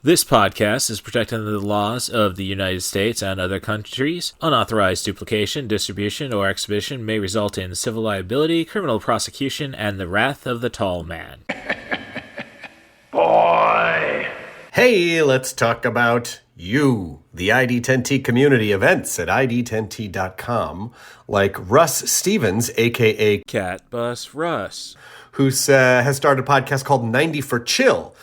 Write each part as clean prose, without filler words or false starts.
This podcast is protected under the laws of the United States and other countries. Unauthorized duplication, distribution, or exhibition may result in civil liability, criminal prosecution, and the wrath of the tall man. Boy! Hey, let's talk about you, the ID10T community events at ID10T.com, like Russ Stevens, a.k.a. Catbus Russ, who has started a podcast called 90 for Chill,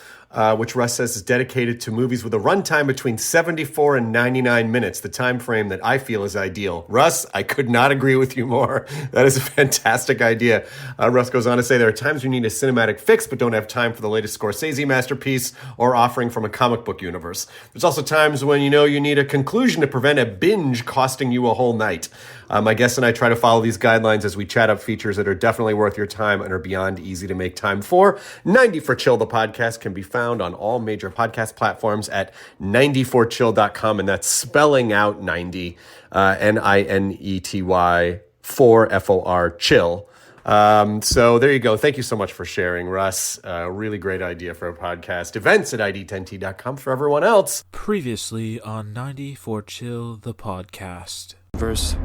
which Russ says is dedicated to movies with a runtime between 74 and 99 minutes, the time frame that I feel is ideal. Russ, I could not agree with you more. That is a fantastic idea. Russ goes on to say there are times you need a cinematic fix but don't have time for the latest Scorsese masterpiece or offering from a comic book universe. There's also times when you need a conclusion to prevent a binge costing you a whole night. My guest and I try to follow these guidelines as we chat up features that are definitely worth your time and are beyond easy to make time for. 90 for Chill, the podcast, can be found on all major podcast platforms at 90forchill.com, and that's spelling out 90, Ninety, 4 FOR, chill. So there you go. Thank you so much for sharing, Russ. Really great idea for a podcast. Events at ID10T.com for everyone else. Previously on 90 for Chill, the podcast. Verse,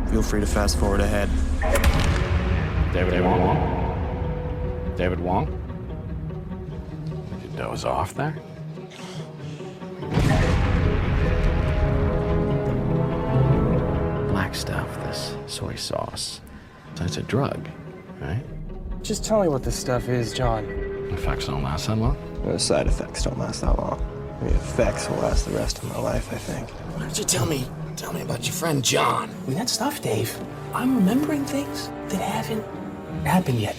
feel free to fast forward ahead. David Wong? David Wong? Did you doze off there? Black stuff, this soy sauce. So it's a drug, right? Just tell me what this stuff is, John. Effects don't last that long. The side effects don't last that long. The effects will last the rest of my life, I think. Why don't you tell me about your friend John? I mean, that stuff, Dave. I'm remembering things that haven't happened yet.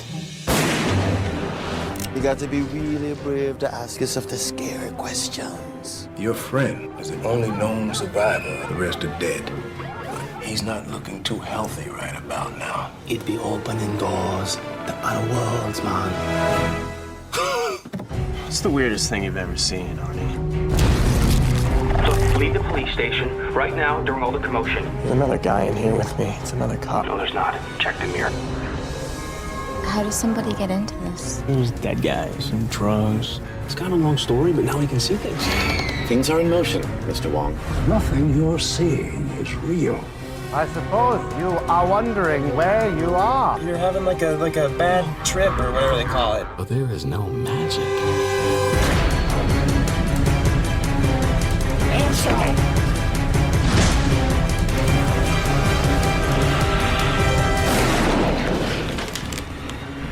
You got to be really brave to ask yourself the scary questions. Your friend is the only known survivor. The rest are dead. But he's not looking too healthy right about now. It'd be opening doors to other worlds, man. What's the weirdest thing you've ever seen, Arnie? So leave the police station right now during all the commotion. There's another guy in here with me. It's another cop. No, there's not. Check the mirror. How does somebody get into this? There's dead guys and drugs. It's kind of a long story, but now we can see things. Things are in motion, Mr. Wong. Nothing you're seeing is real. I suppose you are wondering where you are. You're having like a bad trip or whatever they call it. But there is no magic.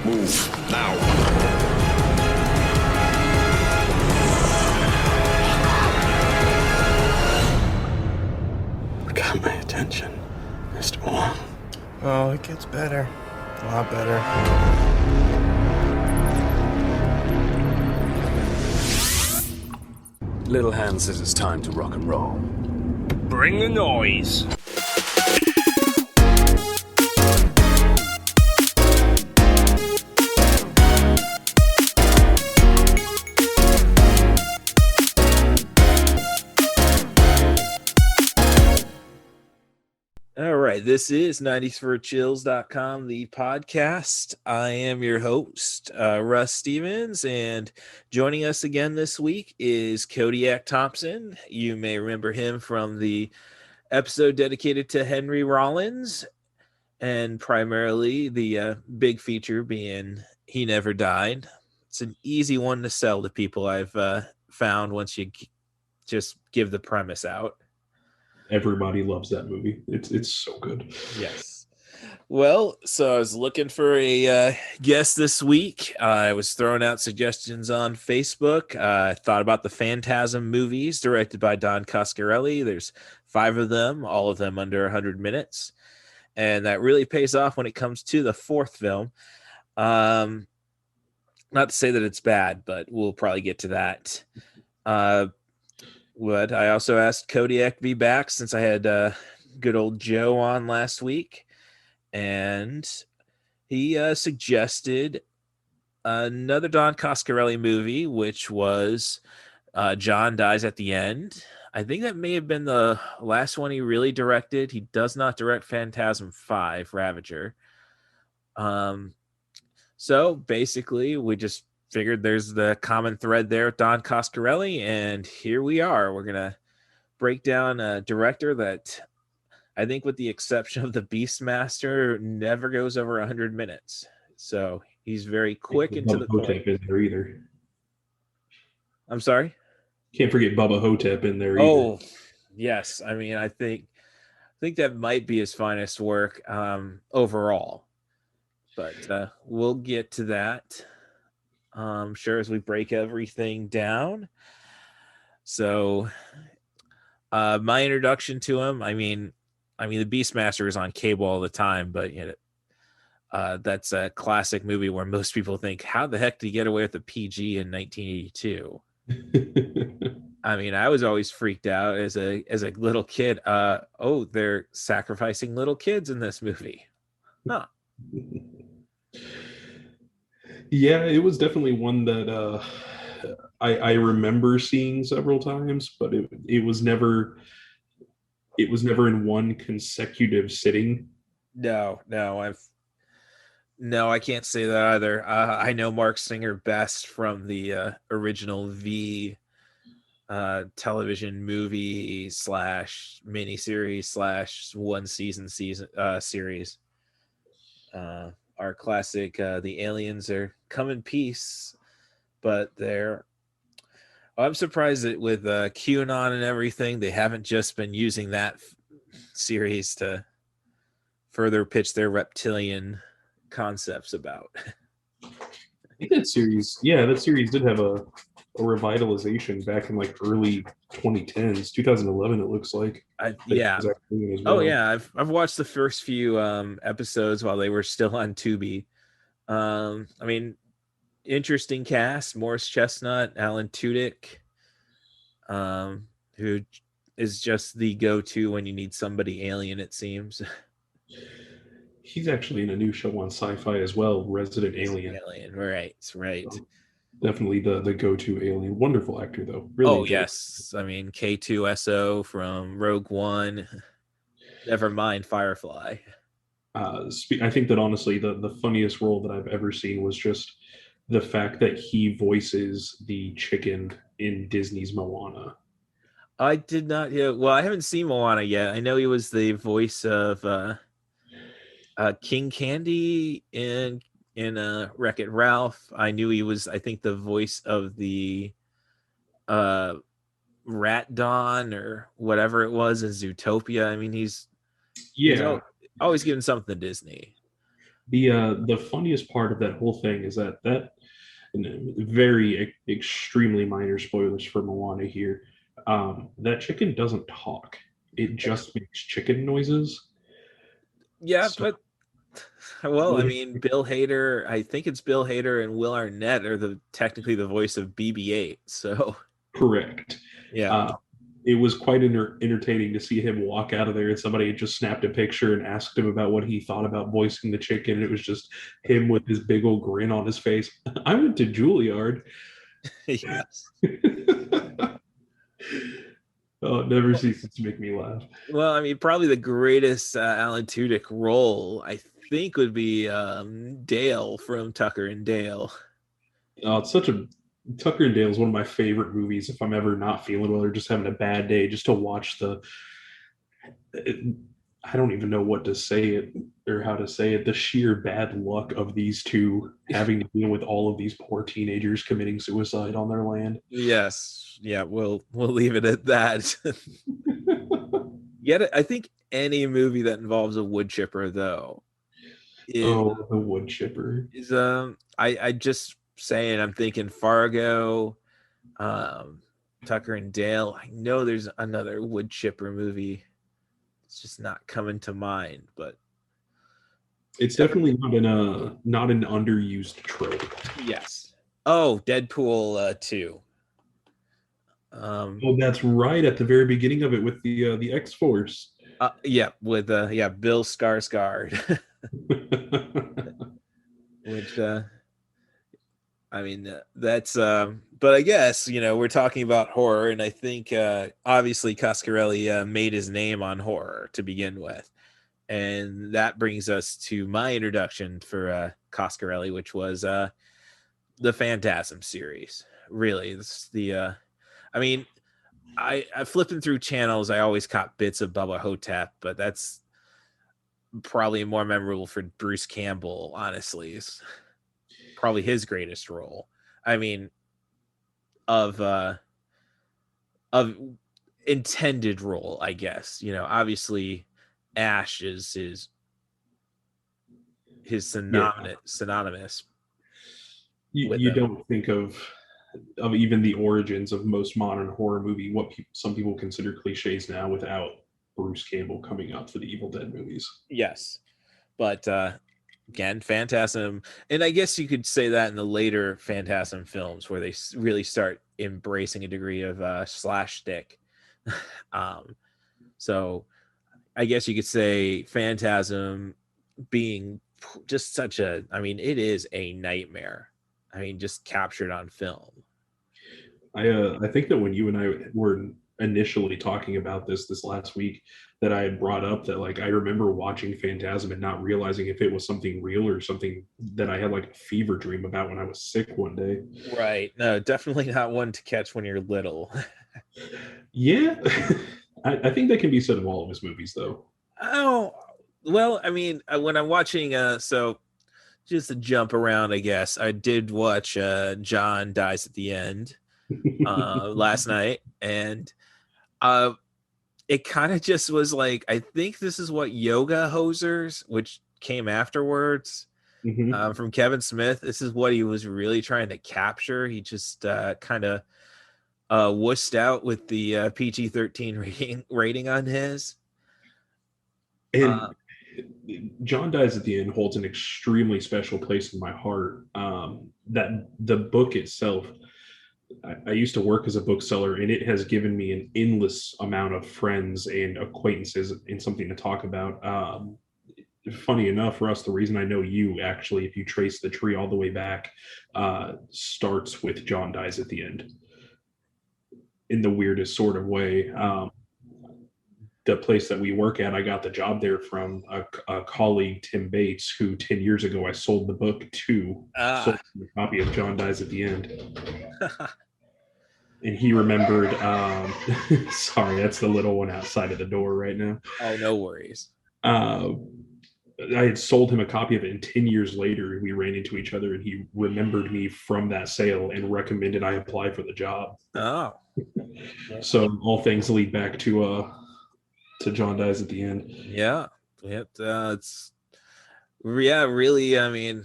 Move now. Got my attention, Mr. Wong. Oh, it gets better. A lot better. Little Hand says it's time to rock and roll. Bring the noise. All right, this is 90forchills.com, the podcast. I am your host, Russ Stevens, and joining us again this week is Kodiak Thompson. You may remember him from the episode dedicated to Henry Rollins, and primarily the big feature being He Never Died. It's an easy one to sell to people, I've found, once you just give the premise out. Everybody loves that movie. It's so good. Yes. Well, so I was looking for a guest this week. I was throwing out suggestions on Facebook. I thought about the Phantasm movies directed by Don Coscarelli. There's 5 of them, all of them under 100 minutes. And that really pays off when it comes to the 4th film. Not to say that it's bad, but we'll probably get to that. I also asked Kodiak to be back since I had good old Joe on last week, and he suggested another Don Coscarelli movie, which was John Dies at the End. I think that may have been the last one he really directed. He does not direct Phantasm 5, Ravager. So basically, we just figured there's the common thread there with Don Coscarelli, and here we are. We're gonna break down a director that I think, with the exception of the Beastmaster, never goes over 100 minutes. So he's very quick and to the point. In there either. I'm sorry? Can't forget Bubba Hotep in there either. Oh, yes. I mean, I think that might be his finest work overall. But we'll get to that, sure, as we break everything down. So my introduction to him, I mean, the Beastmaster is on cable all the time, but that's a classic movie where most people think, how the heck did he get away with a PG in 1982? I mean, I was always freaked out as a little kid. They're sacrificing little kids in this movie. Huh. Yeah, it was definitely one that I remember seeing several times, but it was never in one consecutive sitting. No, I can't say that either. I know Mark Singer best from the original V television movie / miniseries / one season series. Our classic, the aliens are come in peace, but I'm surprised that with QAnon and everything, they haven't just been using that series to further pitch their reptilian concepts about. I think that series did have a revitalization back in like early 2010s, 2011. It looks like. Yeah. Well. Oh yeah, I've watched the first few episodes while they were still on Tubi. I mean, interesting cast: Morris Chestnut, Alan Tudyk, who is just the go-to when you need somebody alien, it seems. He's actually in a new show on Sci-Fi as well, Resident Alien. Right. So definitely the go-to alien. Wonderful actor, though. Really. Yes. I mean, K2SO from Rogue One. Never mind Firefly. I think that honestly, the funniest role that I've ever seen was just the fact that he voices the chicken in Disney's Moana. I did not. Well, I haven't seen Moana yet. I know he was the voice of King Candy in Wreck-It Ralph. I knew he was, I think, the voice of the Rat Dawn or whatever it was in Zootopia. I mean, he's always giving something to Disney. The funniest part of that whole thing is that very extremely minor spoilers for Moana here. That chicken doesn't talk. It just makes chicken noises. Yeah, but I mean, Bill Hader, I think it's Bill Hader and Will Arnett are technically the voice of BB-8. So correct. Yeah. It was quite entertaining to see him walk out of there, and somebody had just snapped a picture and asked him about what he thought about voicing the chicken. And it was just him with his big old grin on his face. I went to Juilliard. Yes. Oh, it never ceases to make me laugh. Well, I mean, probably the greatest Alan Tudyk role, I think, would be Dale from Tucker and Dale. Oh, Tucker and Dale is one of my favorite movies if I'm ever not feeling well or just having a bad day, just to watch I don't even know what to say it or how to say it, the sheer bad luck of these two having to deal with all of these poor teenagers committing suicide on their land. Yes. Yeah, we'll leave it at that. Yet I think any movie that involves a wood chipper, though. The wood chipper. Is I just saying, I'm thinking Fargo, Tucker and Dale. I know there's another wood chipper movie. It's just not coming to mind, but it's definitely not an underused trope. Yes. Oh, Deadpool 2. That's right, at the very beginning of it with the X-Force. Yeah, with Bill Skarsgård. Which I mean, that's but I guess, we're talking about horror, and I think obviously Coscarelli made his name on horror to begin with. And that brings us to my introduction for Coscarelli, which was the Phantasm series. Really, it's the. I mean, I flipping through channels. I always caught bits of Bubba Hotep, but that's probably more memorable for Bruce Campbell. Honestly, is probably his greatest role. I mean, of intended role, I guess. Obviously, Ash is his synonymous. You don't think of even the origins of most modern horror movie, what some people consider cliches now, without Bruce Campbell coming up for the Evil Dead movies. Yes, but again, Phantasm, and I guess you could say that in the later Phantasm films where they really start embracing a degree of slash stick. So I guess you could say Phantasm being just such a, I mean, it is a nightmare. I mean, just captured on film. I think that when you and I were initially talking about this last week, that I had brought up that, like, I remember watching Phantasm and not realizing if it was something real or something that I had like a fever dream about when I was sick one day. Right. No, definitely not one to catch when you're little. Yeah. I think that can be said of all of his movies, though. Oh, well, I mean, when I'm watching, so just to jump around, I guess, I did watch John Dies at the End last night, and it kind of just was like, I think this is what Yoga Hosers, which came afterwards, from Kevin Smith, this is what he was really trying to capture. He just kind of wussed out with the PG-13 rating on his. And John Dies at the End holds an extremely special place in my heart. That the book itself, I used to work as a bookseller, and it has given me an endless amount of friends and acquaintances and something to talk about. Funny enough, Russ, the reason I know you, actually, if you trace the tree all the way back, starts with John Dies at the End. In the weirdest sort of way. The place that we work at, I got the job there from a colleague, Tim Bates, who 10 years ago I sold the book to, sold a copy of John Dies at the End. And he remembered, sorry, that's the little one outside of the door right now. Oh, no worries. I had sold him a copy of it, and 10 years later, we ran into each other, and he remembered me from that sale and recommended I apply for the job. Oh. So all things lead back to John Dies at the End. Yeah. It's really, I mean,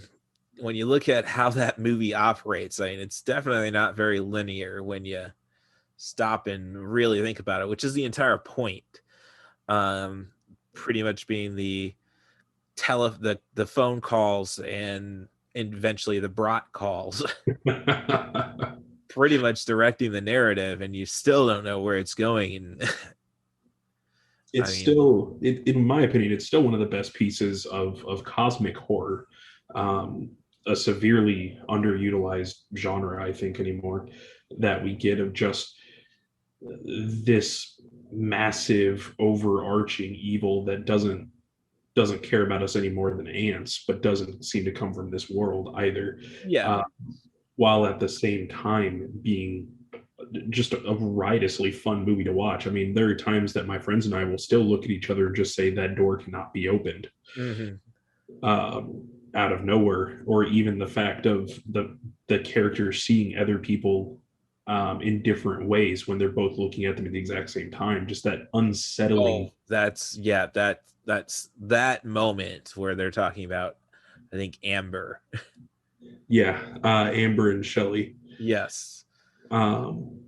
when you look at how that movie operates, I mean, it's definitely not very linear when you stop and really think about it, which is the entire point. Pretty much being the phone calls and eventually the brat calls. Pretty much directing the narrative, and you still don't know where it's going. And still, in my opinion, it's still one of the best pieces of cosmic horror. A severely underutilized genre, I think, anymore, that we get of just this massive overarching evil that doesn't care about us any more than ants, but doesn't seem to come from this world either. Yeah. While at the same time being just a riotously fun movie to watch. I mean, there are times that my friends and I will still look at each other and just say that door cannot be opened out of nowhere, or even the fact of the characters seeing other people in different ways when they're both looking at them at the exact same time. Just that unsettling. That's that moment where they're talking about, I think, Amber. Yeah, Amber and Shelley. Yes. And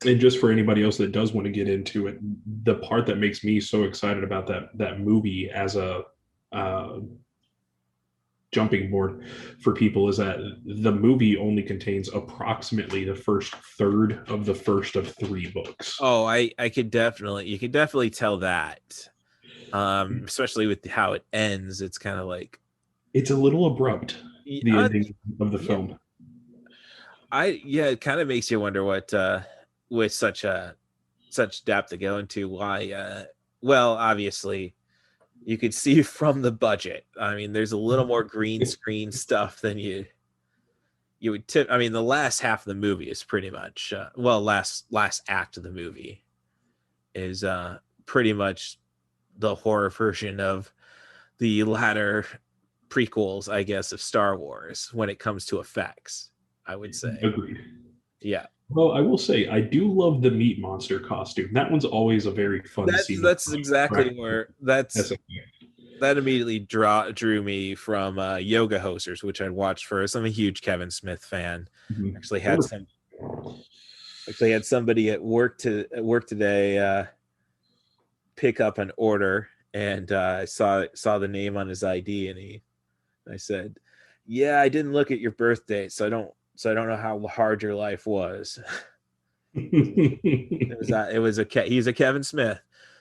just for anybody else that does want to get into it, the part that makes me so excited about that movie as a jumping board for people is that the movie only contains approximately the first third of the first of 3 books. Oh, you could definitely tell that. Especially with how it ends, it's kind of like, it's a little abrupt, the ending of the film. It kind of makes you wonder what with such depth to go into why. Well, obviously, you could see from the budget. I mean, there's a little more green screen stuff than you you would tip. I mean, the last half of the movie is pretty much last act of the movie is pretty much the horror version of the latter prequels, I guess, of Star Wars when it comes to effects, I would say. Agreed. Yeah. Well, I will say I do love the meat monster costume. That one's always a very fun scene. That's exactly where that immediately drew me from Yoga Hosers, which I'd watched first. I'm a huge Kevin Smith fan. Mm-hmm. Actually had somebody at work today pick up an order, and I saw the name on his ID, and I said, "Yeah, I didn't look at your birth date, so I don't know how hard your life was." He's a Kevin Smith,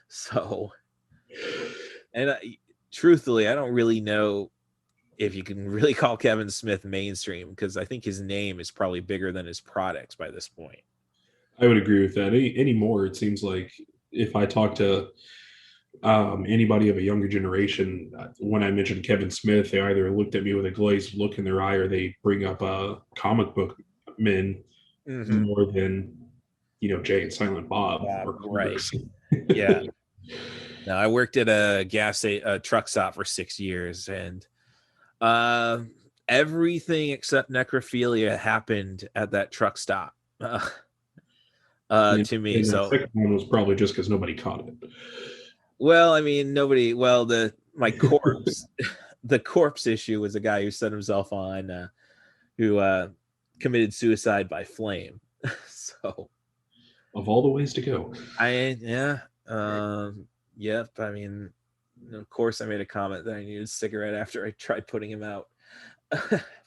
so, and truthfully, I don't really know if you can really call Kevin Smith mainstream, because I think his name is probably bigger than his products by this point. I would agree with that. Anymore, it seems like if I talk to anybody of a younger generation, when I mention Kevin Smith, they either looked at me with a glazed look in their eye, or they bring up comic book men more than Jay and Silent Bob. Right. Yeah. No, I worked at a truck stop for 6 years, and everything except necrophilia happened at that truck stop. To me, and so the second one was probably just because nobody caught it. Well, I mean, nobody. Well, my corpse, the corpse issue was a guy who set himself on, who committed suicide by flame. So, of all the ways to go, yep. I mean, of course, I made a comment that I needed a cigarette after I tried putting him out.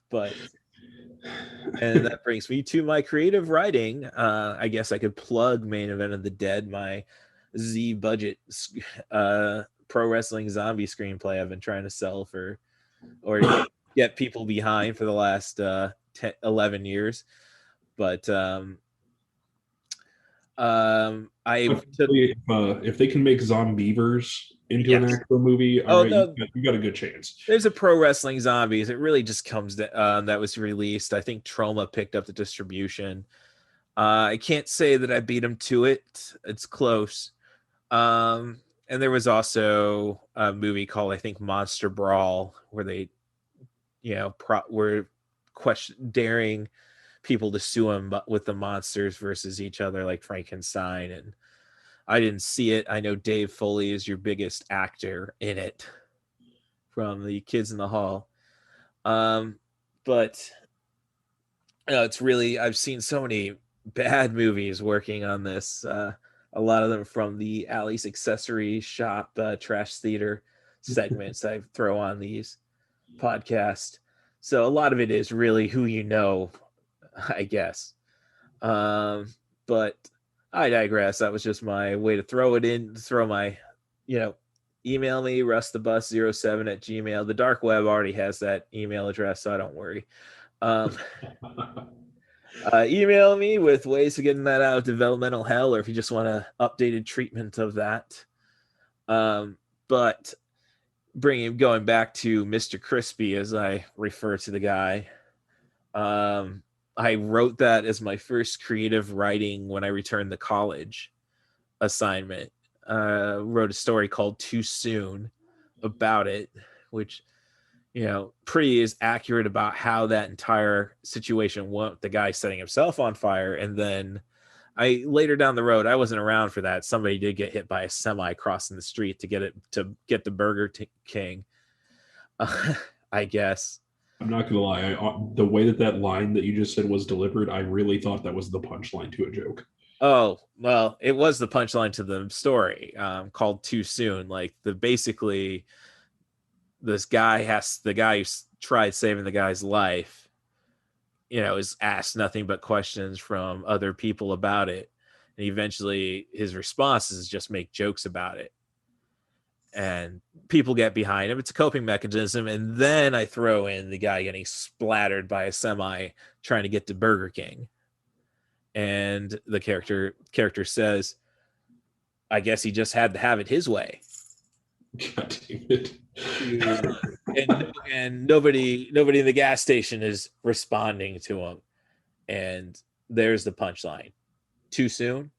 But, and that brings me to my creative writing. I guess I could plug Main Event of the Dead, my Z budget pro wrestling zombie screenplay I've been trying to sell or get people behind for the last 11 years. But if they can make Zombievers into an actual movie, you got a good chance. There's a Pro Wrestling Zombies. It really just comes to, that was released. I think Trauma picked up the distribution. I can't say that I beat them to it. It's close. And there was also a movie called, I think, Monster Brawl, where they, were daring people to sue them with the monsters versus each other, like Frankenstein. And I didn't see it. I know Dave Foley is your biggest actor in it from the Kids in the Hall. But it's really, I've seen so many bad movies working on this. A lot of them from the Alley's Accessory Shop Trash Theater segments I throw on these podcasts. So a lot of it is really who you know, I guess. But I digress. That was just my way to throw my, email me, rustthebus07@gmail. The dark web already has that email address, so I don't worry. Email me with ways of getting that out of developmental hell, or if you just want an updated treatment of that. But going back to Mr. Crispy, as I refer to the guy, I wrote that as my first creative writing when I returned to college assignment. Wrote a story called Too Soon about it, which pretty is accurate about how that entire situation went, the guy setting himself on fire. And then later down the road, I wasn't around for that. Somebody did get hit by a semi crossing the street to get the Burger King. I guess. I'm not gonna lie. The way that line that you just said was delivered, I really thought that was the punchline to a joke. Oh, well, it was the punchline to the story, called Too Soon. Like basically this guy the guy who tried saving the guy's life, is asked nothing but questions from other people about it. And eventually his response is just make jokes about it. And people get behind him. It's a coping mechanism. And then I throw in the guy getting splattered by a semi trying to get to Burger King. And the character says, I guess he just had to have it his way. God damn it. And nobody in the gas station is responding to him. And there's the punchline. Too soon?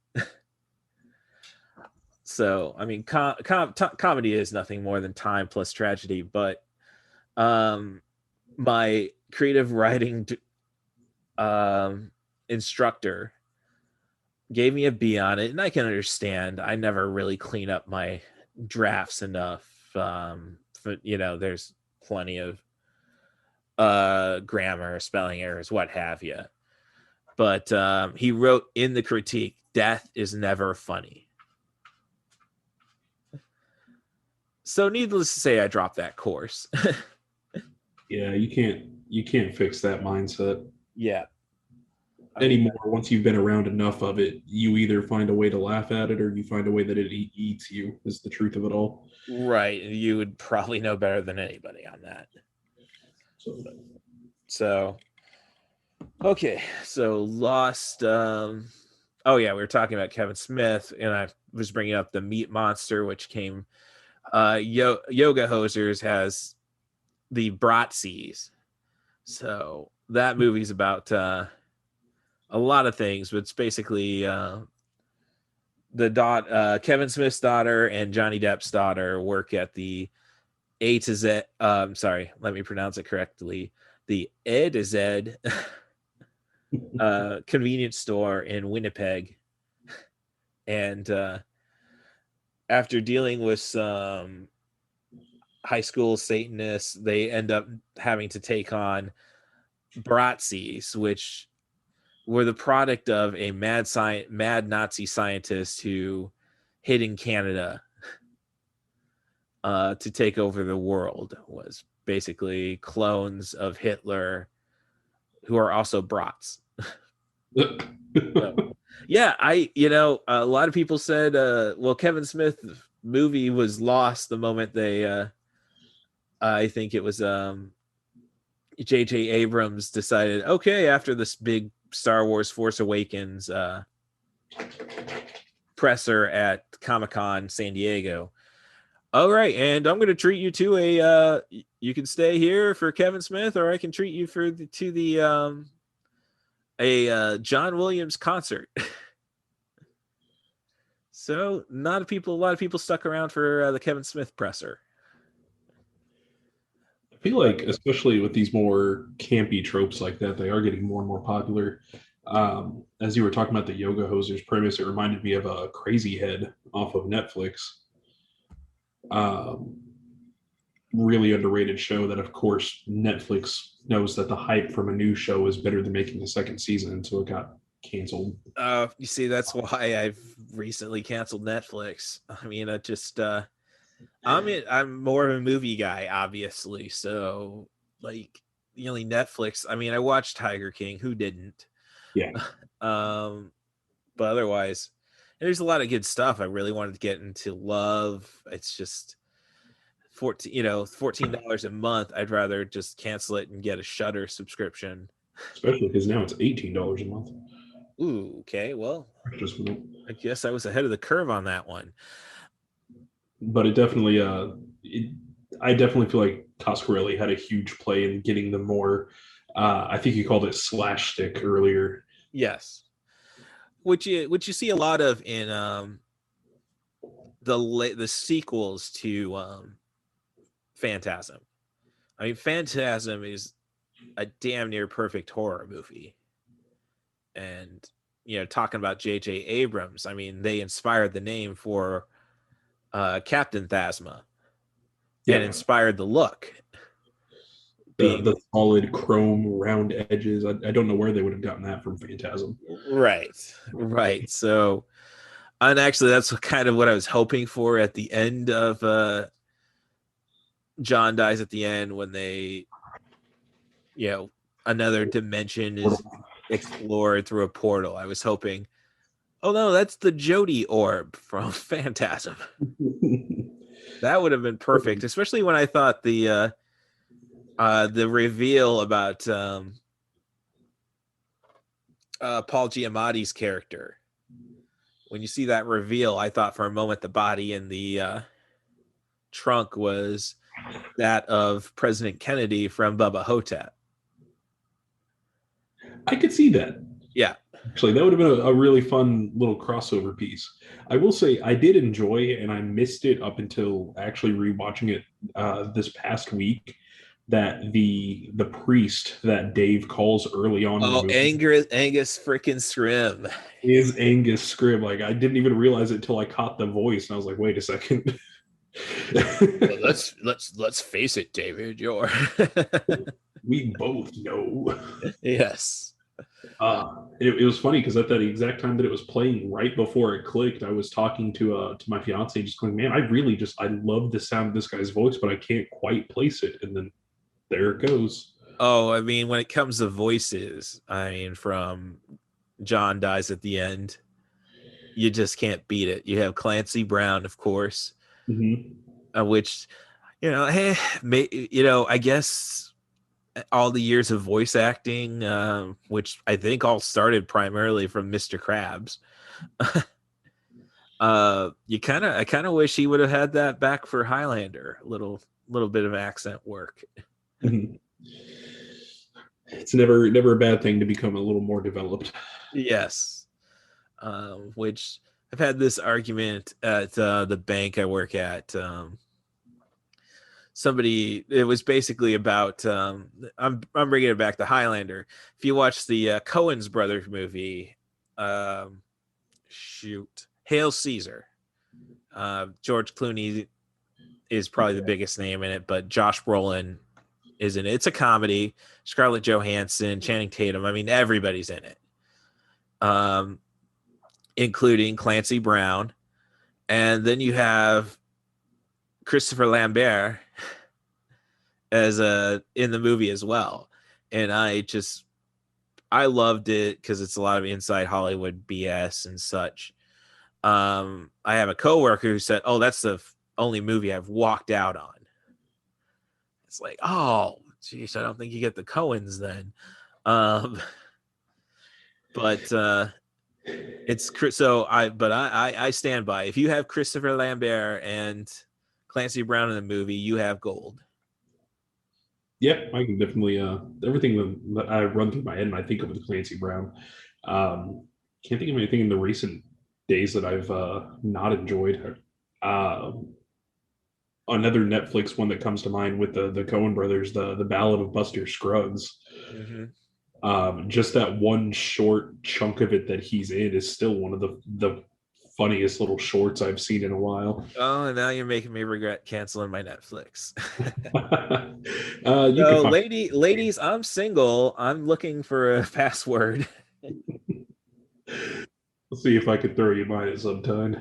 So, I mean, comedy is nothing more than time plus tragedy, but my creative writing instructor gave me a B on it, and I can understand. I never really clean up my drafts enough. There's plenty of grammar, spelling errors, what have you. But he wrote in the critique, "Death is never funny." So needless to say, I dropped that course. Yeah, you can't fix that mindset. Yeah. Anymore. Once you've been around enough of it, you either find a way to laugh at it or you find a way that it eats you, is the truth of it all. Right. You would probably know better than anybody on that. So okay. So Lost. Oh yeah, we were talking about Kevin Smith, and I was bringing up the Meat Monster, which came. Yoga Hosers has the Bratzies. So that movie's about a lot of things, but it's basically Kevin Smith's daughter and Johnny Depp's daughter work at the A to Z. Sorry, let me pronounce it correctly. The A to Z convenience store in Winnipeg, and after dealing with some high school Satanists, they end up having to take on Bratzies, which were the product of a mad Nazi scientist who hid in Canada to take over the world. Was basically clones of Hitler who are also brats. So, yeah, a lot of people said, Kevin Smith movie was lost the moment they, I think it was J.J. Abrams decided, okay, after this big Star Wars Force Awakens presser at Comic-Con San Diego. All right, and I'm going to treat you to you can stay here for Kevin Smith, or I can treat you to a John Williams concert. So a lot of people stuck around for the Kevin Smith presser. I feel like, especially with these more campy tropes like that, they are getting more and more popular. As you were talking about the Yoga Hosers premise, it reminded me of a Crazy Head off of Netflix. Really underrated show that, of course, Netflix knows that the hype from a new show is better than making a second season, so it got canceled. You see, that's why I've recently canceled Netflix. I mean, I'm more of a movie guy, obviously. So, like, the only Netflix. I mean, I watched Tiger King. Who didn't? Yeah. But otherwise, there's a lot of good stuff. I really wanted to get into Love. It's just $14 a month. I'd rather just cancel it and get a Shudder subscription. Especially because now it's $18 a month. Ooh, okay. Well, I guess I was ahead of the curve on that one. But it definitely, I definitely feel like Coscarelli had a huge play in getting the more, I think you called it slash stick earlier. Yes. Which you see a lot of in the sequels to Phantasm. I mean, Phantasm is a damn near perfect horror movie. And, talking about J.J. Abrams, I mean, they inspired the name for Captain Phasma and inspired the look. The solid chrome round edges. I don't know where they would have gotten that from Phantasm. Right. So, and actually, that's kind of what I was hoping for at the end of John dies at the end, when they, another dimension is explored through a portal. I was hoping, oh no, that's the Jody orb from Phantasm. That would have been perfect, especially when I thought the reveal about Paul Giamatti's character. When you see that reveal, I thought for a moment the body in the trunk was that of President Kennedy from Bubba Hotep. I could see that. Yeah. Actually, that would have been a really fun little crossover piece. I will say I did enjoy it, and I missed it up until actually rewatching it this past week. That the priest that Dave calls early on in the movie Angus freaking Scrim is Angus Scribb. Like, I didn't even realize it until I caught the voice, and I was like, wait a second. Well, let's face it, David. We both know. Yes. It was funny because at that exact time that it was playing, right before it clicked, I was talking to my fiance, just going, "Man, I love the sound of this guy's voice, but I can't quite place it." And then there it goes. Oh, I mean, when it comes to voices, I mean, from John Dies at the End, you just can't beat it. You have Clancy Brown, of course, which, hey, I guess all the years of voice acting, which I think all started primarily from Mr. Krabs. I kind of wish he would have had that back for Highlander. A little bit of accent work. It's never a bad thing to become a little more developed. Yes. Which I've had this argument at the bank I work at. It was basically about I'm bringing it back to Highlander. If you watch the Coens brothers movie, Hail Caesar, George Clooney is probably the biggest name in it, but Josh Brolin is in it. It's a comedy. Scarlett Johansson, Channing Tatum, I mean, everybody's in it, including Clancy Brown. And then you have Christopher Lambert in the movie as well. And I loved it because it's a lot of inside Hollywood BS and such. I have a coworker who said, "Oh, that's the only movie I've walked out on." It's like, oh, geez, I don't think you get the Coens then. But it's so I stand by. If you have Christopher Lambert and Clancy Brown in the movie, you have gold. Yeah, I can definitely everything that I run through my head and I think of with Clancy Brown. Can't think of anything in the recent days that I've not enjoyed. Another Netflix one that comes to mind with the Coen brothers, the Ballad of Buster Scruggs. Just that one short chunk of it that he's in is still one of the funniest little shorts I've seen in a while. Oh, and now you're making me regret canceling my Netflix. Ladies, I'm single. I'm looking for a password. Let's see if I could throw you mine at some time.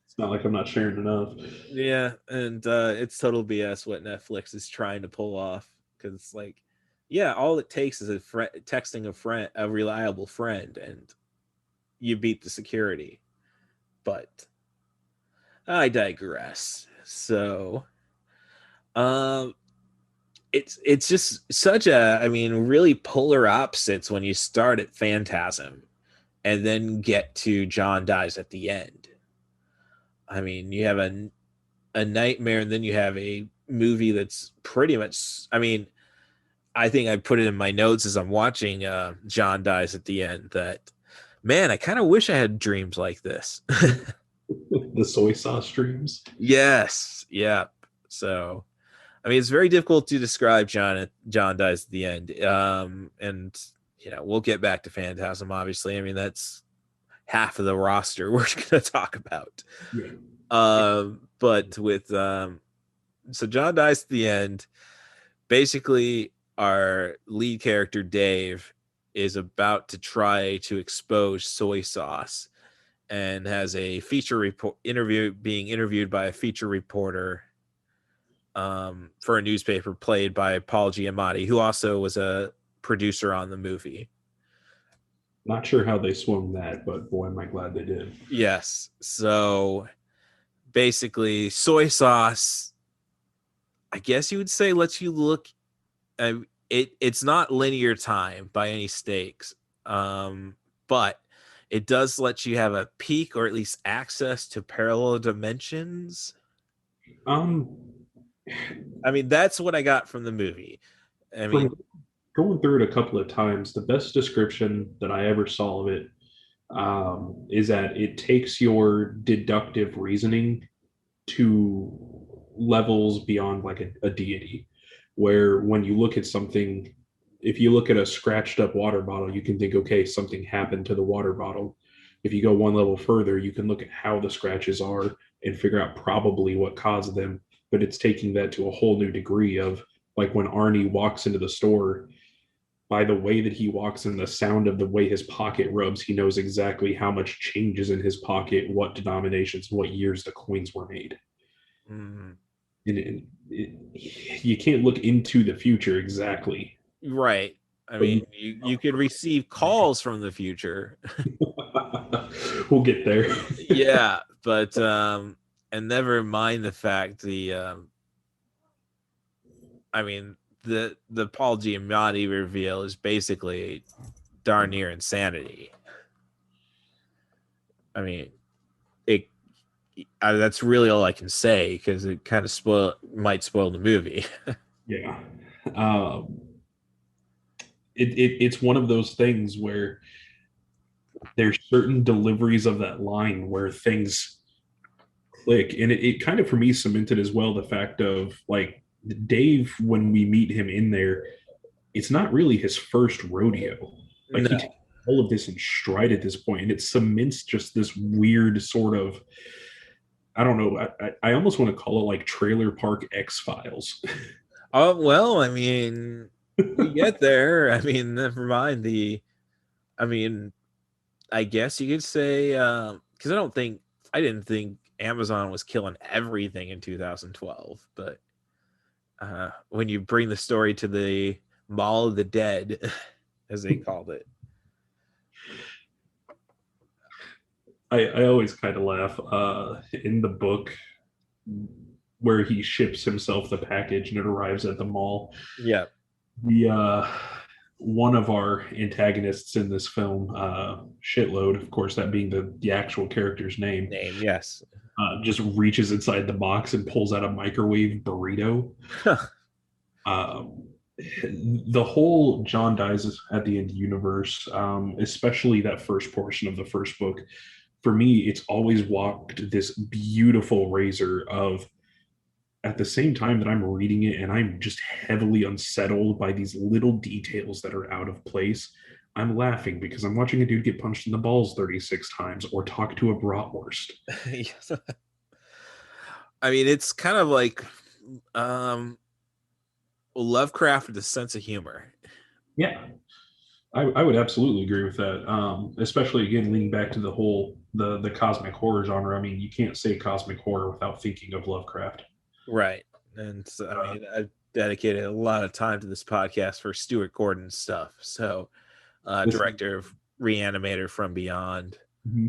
It's not like I'm not sharing enough. Yeah, and it's total BS what Netflix is trying to pull off, because it's like, yeah, all it takes is texting a reliable friend, and you beat the security. But I digress. So, it's just such really polar opposites when you start at Phantasm and then get to John Dies at the End. I mean, you have a nightmare, and then you have a movie that's pretty much, I think I put it in my notes as I'm watching John Dies at the End that, man, I kind of wish I had dreams like this. The soy sauce dreams? Yes. Yeah. So, it's very difficult to describe John Dies at the End. And, we'll get back to Phantasm, obviously. That's half of the roster we're going to talk about. Yeah. But with, so John Dies at the End, basically our lead character, Dave, is about to try to expose soy sauce and has a being interviewed by a feature reporter for a newspaper played by Paul Giamatti, who also was a producer on the movie. Not sure how they swung that, but boy, am I glad they did. Yes. So basically, soy sauce, I guess you would say, lets you look. It's not linear time by any stakes, but it does let you have a peek, or at least access to parallel dimensions. Um, I mean, that's what I got from the movie. I mean, going through it a couple of times, the best description that I ever saw of it is that it takes your deductive reasoning to levels beyond like a deity, where when you look at something, if you look at a scratched up water bottle, you can think, okay, something happened to the water bottle. If you go one level further, you can look at how the scratches are and figure out probably what caused them. But it's taking that to a whole new degree of like when Arnie walks into the store, by the way that he walks and the sound of the way his pocket rubs, he knows exactly how much changes in his pocket, what denominations, what years the coins were made. mm, You can't look into the future exactly. right. I mean, you could receive calls from the future. We'll get there. Yeah, but and never mind the fact I mean, the Paul Giamatti reveal is basically darn near insanity. I mean, that's really all I can say because it kind of might spoil the movie. Yeah. It's one of those things where there's certain deliveries of that line where things click, and it kind of for me cemented as well the fact of like Dave, when we meet him in there, it's not really his first rodeo. Like No. he takes all of this in stride at this point, and it cements just this weird sort of, I don't know, I almost want to call it like Trailer Park X-Files. Oh, well, I mean, we get there. I mean, never mind I mean, I guess you could say, because I didn't think Amazon was killing everything in 2012, but when you bring the story to the Mall of the Dead, as they called it. I always kind of laugh in the book where he ships himself the package and it arrives at the mall. Yeah. The one of our antagonists in this film, Shitload, of course, that being the actual character's name. Yes. Just reaches inside the box and pulls out a microwave burrito. The whole John dies at the end universe, especially that first portion of the first book, for me, it's always walked this beautiful razor of, at the same time that I'm reading it and I'm just heavily unsettled by these little details that are out of place, I'm laughing because I'm watching a dude get punched in the balls 36 times or talk to a bratwurst. Yes. I mean, it's kind of like Lovecraft with a sense of humor. Yeah, I would absolutely agree with that. Especially again, leaning back to the whole the cosmic horror genre. I mean, you can't say cosmic horror without thinking of Lovecraft. Right. And so, I mean, I've dedicated a lot of time to this podcast for Stuart Gordon stuff. So, director of Reanimator from Beyond. Mm-hmm.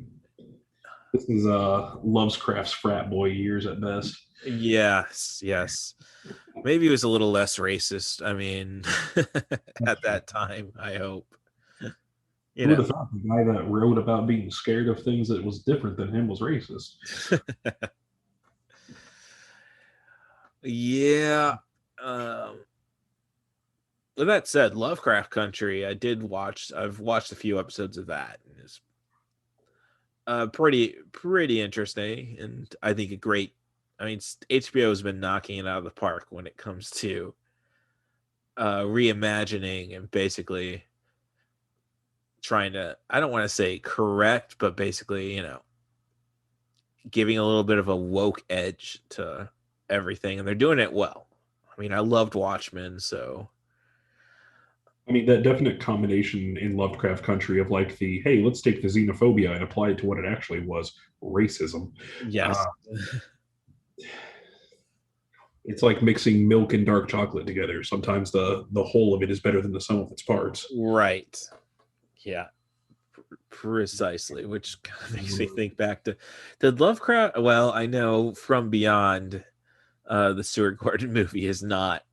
This is Lovecraft's frat boy years at best. Yes. Maybe he was a little less racist. I mean, at that time, I hope. Who would have thought the guy that wrote about being scared of things that was different than him was racist? Yeah. With that said, Lovecraft Country, I've watched a few episodes of that. And it's pretty interesting, and I think HBO has been knocking it out of the park when it comes to reimagining and basically trying to, I don't want to say correct, but basically, giving a little bit of a woke edge to everything, and they're doing it well. I mean, I loved Watchmen, so I mean, that definite combination in Lovecraft Country of like hey, let's take the xenophobia and apply it to what it actually was, racism. Yes. It's like mixing milk and dark chocolate together. Sometimes the whole of it is better than the sum of its parts. Right. Yeah. Precisely, which kind of makes me think back to Lovecraft. Well, I know From Beyond, the Stuart Gordon movie is not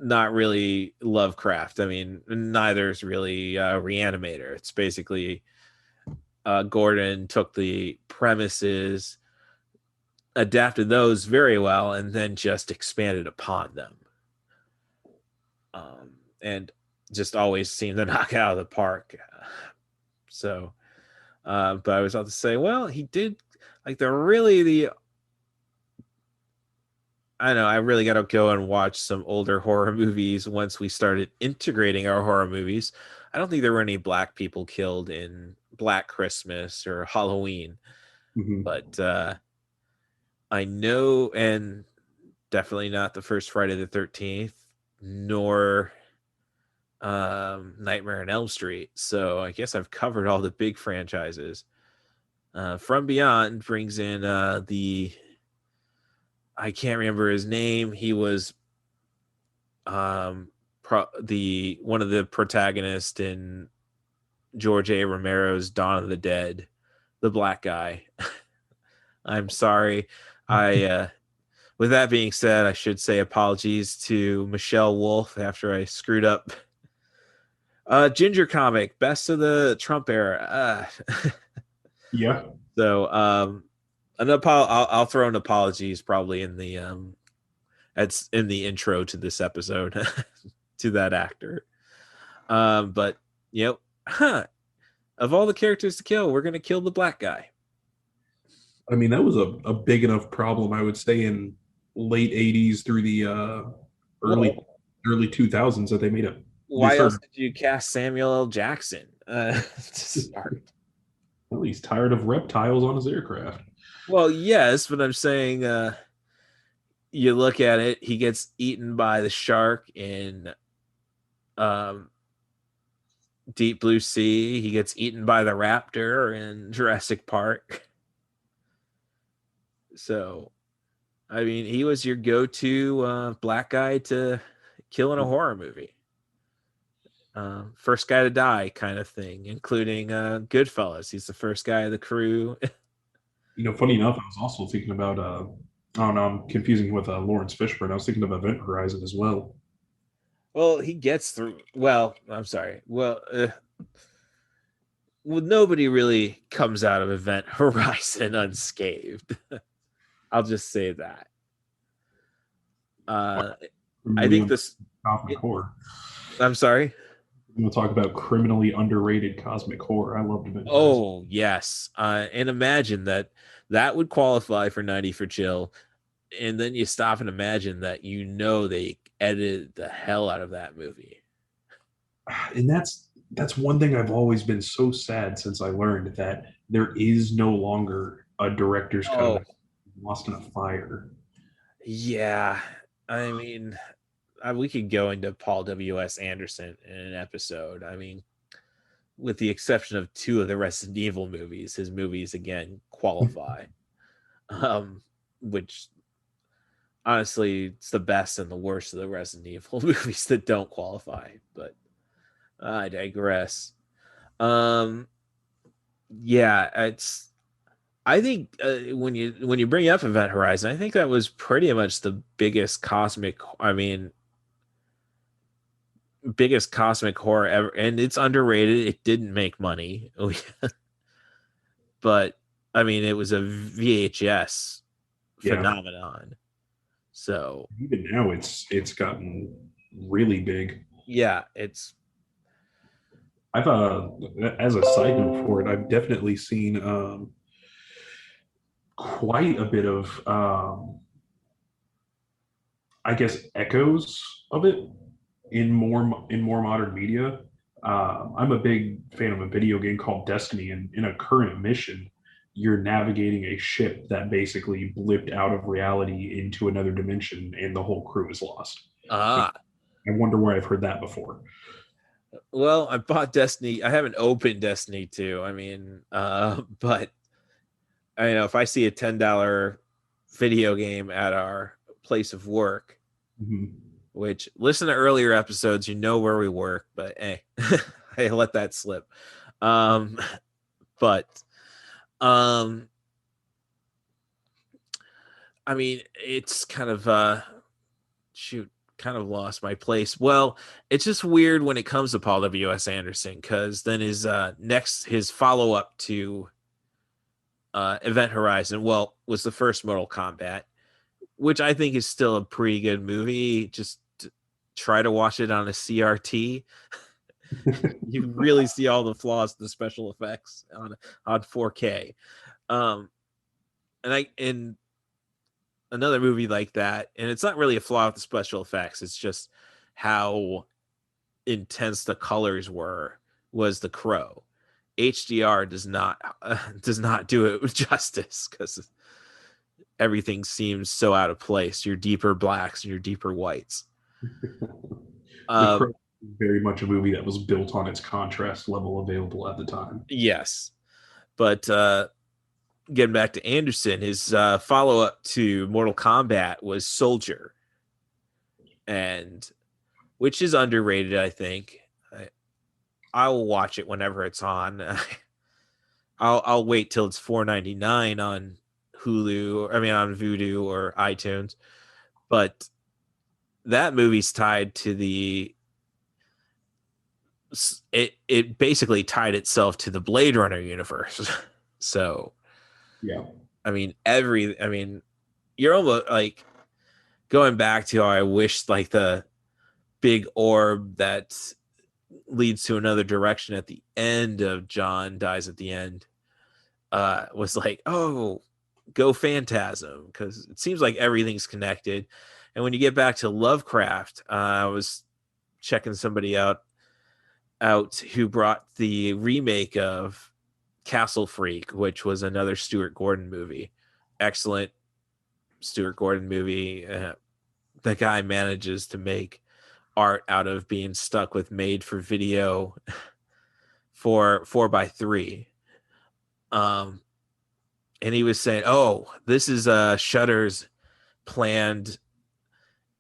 really Lovecraft. I mean, neither is really Reanimator. It's basically Gordon took the premises, adapted those very well and then just expanded upon them. And just always seemed to knock it out of the park. So, but I was about to say, well, he did like I don't know, I really got to go and watch some older horror movies once we started integrating our horror movies. I don't think there were any black people killed in Black Christmas or Halloween, but I know, and definitely not the first Friday the 13th, nor Nightmare on Elm Street. So I guess I've covered all the big franchises. From Beyond brings in I can't remember his name. He was one of the protagonists in George A. Romero's Dawn of the Dead, the black guy. I'm sorry. With that being said, I should say apologies to Michelle Wolf after I screwed up. Ginger comic, best of the Trump era. Yeah. So I'll throw in apologies probably in the it's in the intro to this episode to that actor. But of all the characters to kill, we're gonna kill the black guy. I mean, that was a big enough problem, I would say, in late 80s through the early 2000s that they made it. Why else did you cast Samuel L. Jackson to start? Well, he's tired of reptiles on his aircraft. Well, yes, but I'm saying you look at it, he gets eaten by the shark in Deep Blue Sea. He gets eaten by the raptor in Jurassic Park. So, I mean, he was your go-to black guy to kill in a horror movie. First guy to die kind of thing, including Goodfellas. He's the first guy of the crew. Funny enough, I was also thinking about, oh no, I'm confusing with Lawrence Fishburne. I was thinking of Event Horizon as well. Well, he gets through. Well, I'm sorry. Well, nobody really comes out of Event Horizon unscathed. I'll just say that. I think this. Cosmic horror. I'm sorry. We'll talk about criminally underrated cosmic horror. I loved it. Oh yes, and imagine that would qualify for 90 for Chill, and then you stop and imagine that they edited the hell out of that movie. And that's one thing I've always been so sad since I learned that there is no longer a director's cut lost in a fire. Yeah, I mean, we could go into Paul W.S. Anderson in an episode. I mean, with the exception of 2 of the Resident Evil movies, his movies again qualify. Which honestly, it's the best and the worst of the Resident Evil movies that don't qualify. But I digress. Yeah, I think when you bring up Event Horizon, I think that was pretty much the biggest cosmic horror ever, and it's underrated. It didn't make money, but I mean, it was a VHS phenomenon. So even now, it's gotten really big. Yeah, I've as a side note for it, I've definitely seen quite a bit of I guess echoes of it in more modern media. I'm a big fan of a video game called Destiny, and in a current mission, you're navigating a ship that basically blipped out of reality into another dimension, and the whole crew is lost. I wonder where I've heard that before. Well, I bought Destiny. I haven't opened Destiny 2. I mean, but I know if I see a $10 video game at our place of work, which listen to earlier episodes, you know where we work, but hey, I let that slip. But I mean, it's kind of kind of lost my place. Well, it's just weird when it comes to Paul W.S. Anderson, because then his follow-up to Event Horizon, was the first Mortal Kombat, which I think is still a pretty good movie. Just try to watch it on a CRT. You really see all the flaws of the special effects on 4K. And another movie like that, and it's not really a flaw with the special effects, it's just how intense the colors was The Crow. HDR does not do it with justice, because everything seems so out of place. Your deeper blacks and your deeper whites. The Crow is very much a movie that was built on its contrast level available at the time. Yes, but getting back to Anderson, his follow-up to Mortal Kombat was Soldier, and which is underrated, I think. I will watch it whenever it's on. I'll wait till it's $4.99 on Hulu, on Vudu or iTunes. But that movie's tied to it basically tied itself to the Blade Runner universe. So yeah, you're almost like going back to how I wish like the big orb that leads to another direction at the end of John Dies at the End was like, oh, go Phantasm, because it seems like everything's connected. And when you get back to Lovecraft, I was checking somebody out who brought the remake of Castle Freak, which was another Stuart Gordon movie. Excellent Stuart Gordon movie. The guy manages to make art out of being stuck with made for video for 4x3. And he was saying, oh, this is Shudder's planned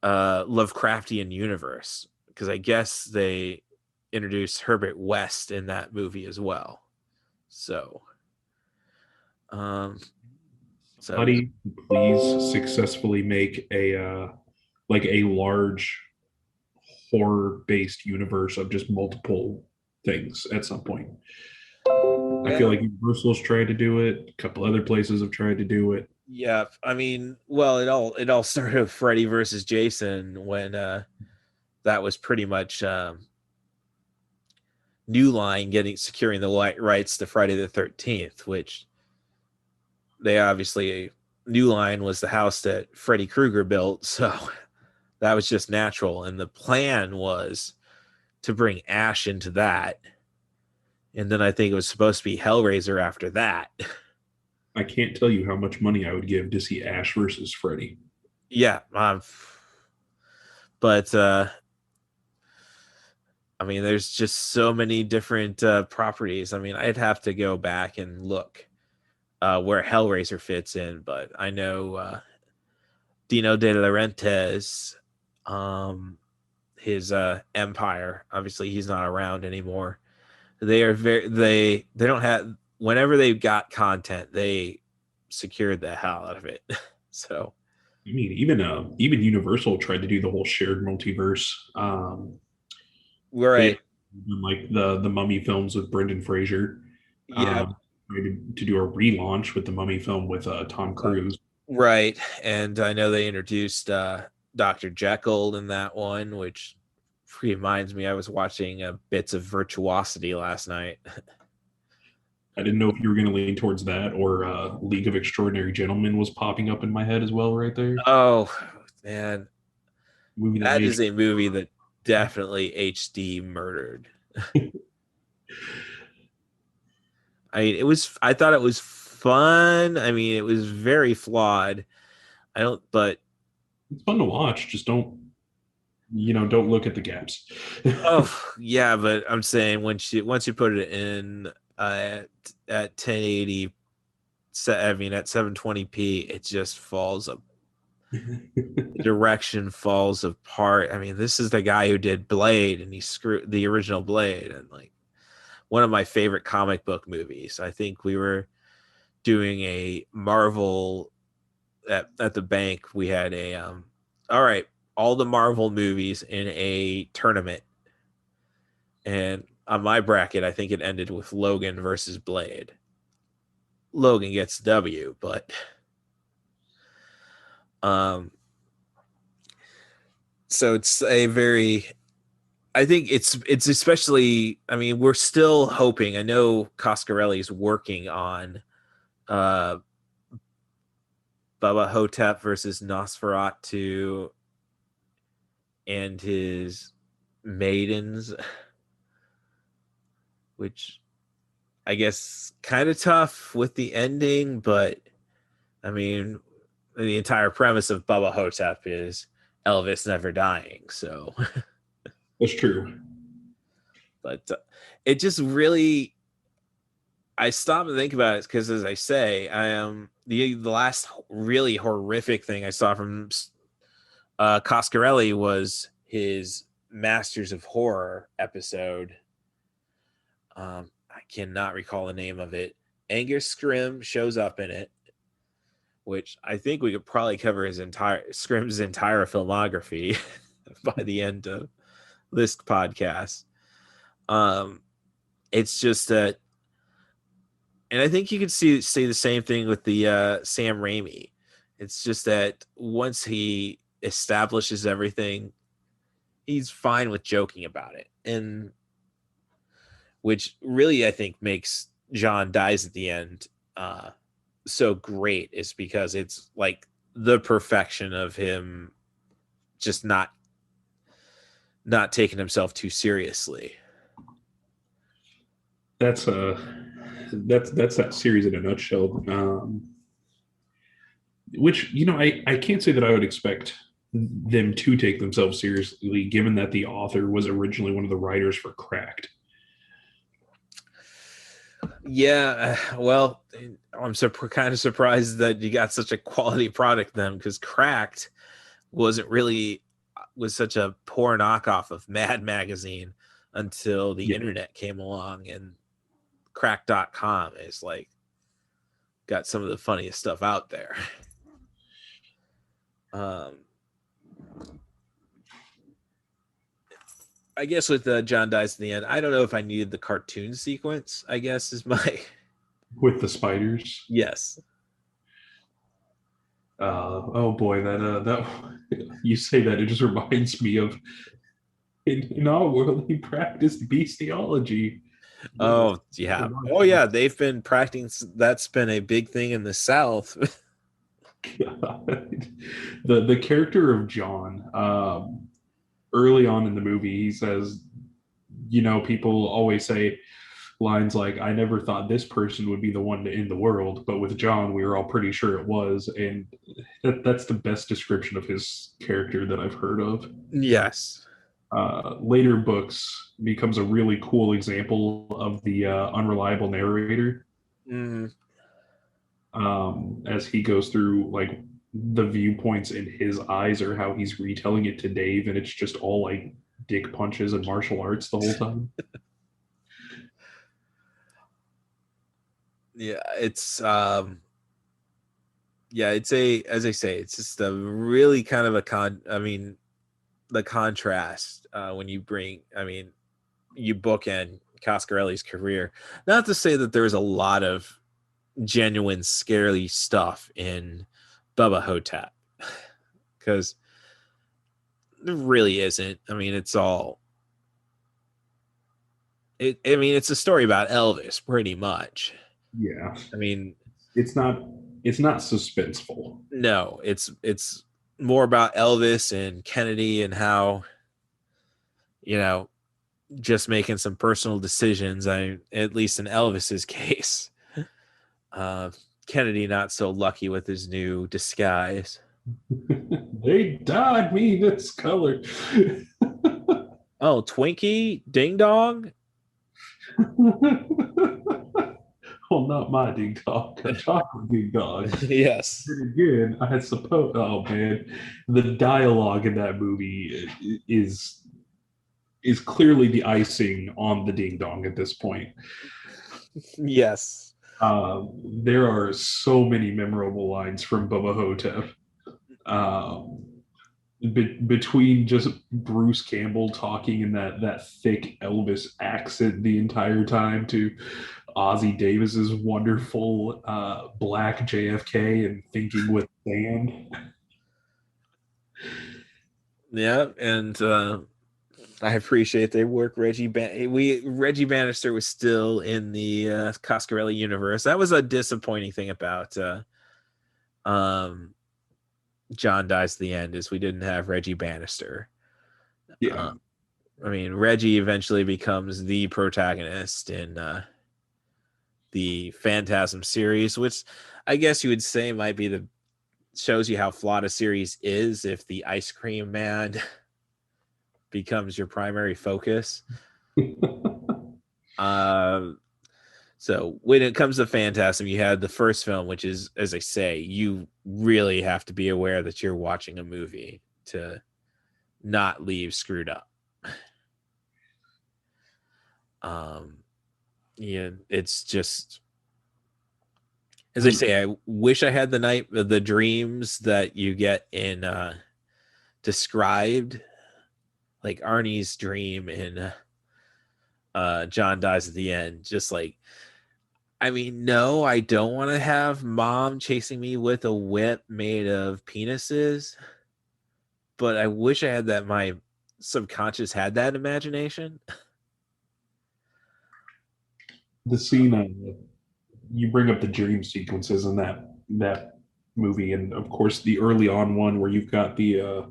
Lovecraftian universe, because I guess they introduced Herbert West in that movie as well. So somebody please successfully make a large horror-based universe of just multiple things at some point. I feel like Universal's tried to do it. A couple other places have tried to do it. Yeah, it all started with Freddy versus Jason, when that was pretty much New Line securing the rights to Friday the 13th, which they obviously, New Line was the house that Freddy Krueger built, so that was just natural. And the plan was to bring Ash into that. And then I think it was supposed to be Hellraiser after that. I can't tell you how much money I would give to see Ash versus Freddy. Yeah. But there's just so many different properties. I'd have to go back and look where Hellraiser fits in, but I know Dino De Laurentiis, his Empire, obviously he's not around anymore. They are they don't have, whenever they've got content, they secured the hell out of it. So even Universal tried to do the whole shared multiverse. Right. Like the Mummy films with Brendan Fraser. Yeah. To do a relaunch with the Mummy film with Tom Cruise. Right. And I know they introduced Dr. Jekyll in that one, which reminds me, I was watching bits of Virtuosity last night. I didn't know if you were going to lean towards that, or League of Extraordinary Gentlemen was popping up in my head as well right there. Oh, man. That is a movie that definitely HD murdered. I thought it was fun. It was very flawed. But it's fun to watch. Just don't look at the gaps. Oh yeah, but I'm saying once you put it in at 1080, at 720p, it just falls up. The direction falls apart. This is the guy who did Blade, and he screwed the original Blade, and like one of my favorite comic book movies. I think we were doing a Marvel at the bank. We had all the Marvel movies in a tournament, and on my bracket, I think it ended with Logan versus Blade. Logan gets W, but so it's a very, I think it's especially, I mean, we're still hoping. I know Coscarelli is working on Bubba Hotep versus Nosferatu and his maidens, which I guess kind of tough with the ending, but I mean, the entire premise of Bubba Hotep is Elvis never dying, so That's true. But it just really, I stop and think about it because, as I say, I am the last really horrific thing I saw from Coscarelli was his Masters of Horror episode. I cannot recall the name of it. Angus Scrim shows up in it, which I think we could probably cover Scrim's entire filmography by the end of this podcast. It's just that, and I think you could say the same thing with the Sam Raimi. It's just that once he establishes everything, he's fine with joking about it, and which really I think makes John Dies at the End so great, is because it's like the perfection of him just not taking himself too seriously. That's that series in a nutshell. Which, you know, I can't say that I would expect them to take themselves seriously, given that the author was originally one of the writers for Cracked. Yeah, well, I'm kind of surprised that you got such a quality product then, because Cracked was such a poor knockoff of Mad Magazine until the internet came along, and Cracked.com is like got some of the funniest stuff out there. I guess with John Dies in the End, I don't know if I needed the cartoon sequence, I guess is my with the spiders. Yes. Oh boy, that you say that, it just reminds me of in our world he practiced bestiology. Oh yeah. Oh yeah, they've been practicing. That's been a big thing in the South. The character of John, early on in the movie, he says, you know, people always say lines like, I never thought this person would be the one to end the world, but with John, we were all pretty sure it was. And that's the best description of his character that I've heard of. Yes. Later books becomes a really cool example of the unreliable narrator. Mm-hmm. As he goes through like the viewpoints in his eyes or how he's retelling it to Dave, and it's just all like dick punches and martial arts the whole time. Yeah, it's as I say, it's just a really kind of the contrast when you bookend Coscarelli's career. Not to say that there's a lot of genuine scary stuff in Bubba Hotep, because there really isn't. I mean, it's a story about Elvis pretty much. Yeah. I mean, it's not suspenseful. No, it's more about Elvis and Kennedy and how, you know, just making some personal decisions. At least in Elvis's case, Kennedy not so lucky with his new disguise. They dyed me this color. Oh, Twinkie Ding Dong. Well, not my ding dong, a chocolate ding dong. Yes. And again, I suppose. Oh man, the dialogue in that movie is clearly the icing on the ding dong at this point. Yes. There are so many memorable lines from Bubba Hotep. Between just Bruce Campbell talking in that thick Elvis accent the entire time, to Ozzie Davis's wonderful black JFK and Thinking with Sand. Yeah, and I appreciate they work Reggie Bannister was still in the Coscarelli universe. That was a disappointing thing about John Dies at the End, is we didn't have Reggie Bannister. Yeah. I mean, Reggie eventually becomes the protagonist in the Phantasm series, which I guess you would say might be shows you how flawed a series is if the ice cream man becomes your primary focus. So when it comes to Phantasm, you had the first film, which is, as I say, you really have to be aware that you're watching a movie to not leave screwed up. Yeah, it's just, as I say, I wish I had the dreams that you get in Described, like Arnie's dream in John Dies at the End. Just like, I mean, no, I don't want to have mom chasing me with a whip made of penises, but I wish I had that. My subconscious had that imagination. The scene, you bring up the dream sequences in that movie, and of course the early on one where you've got the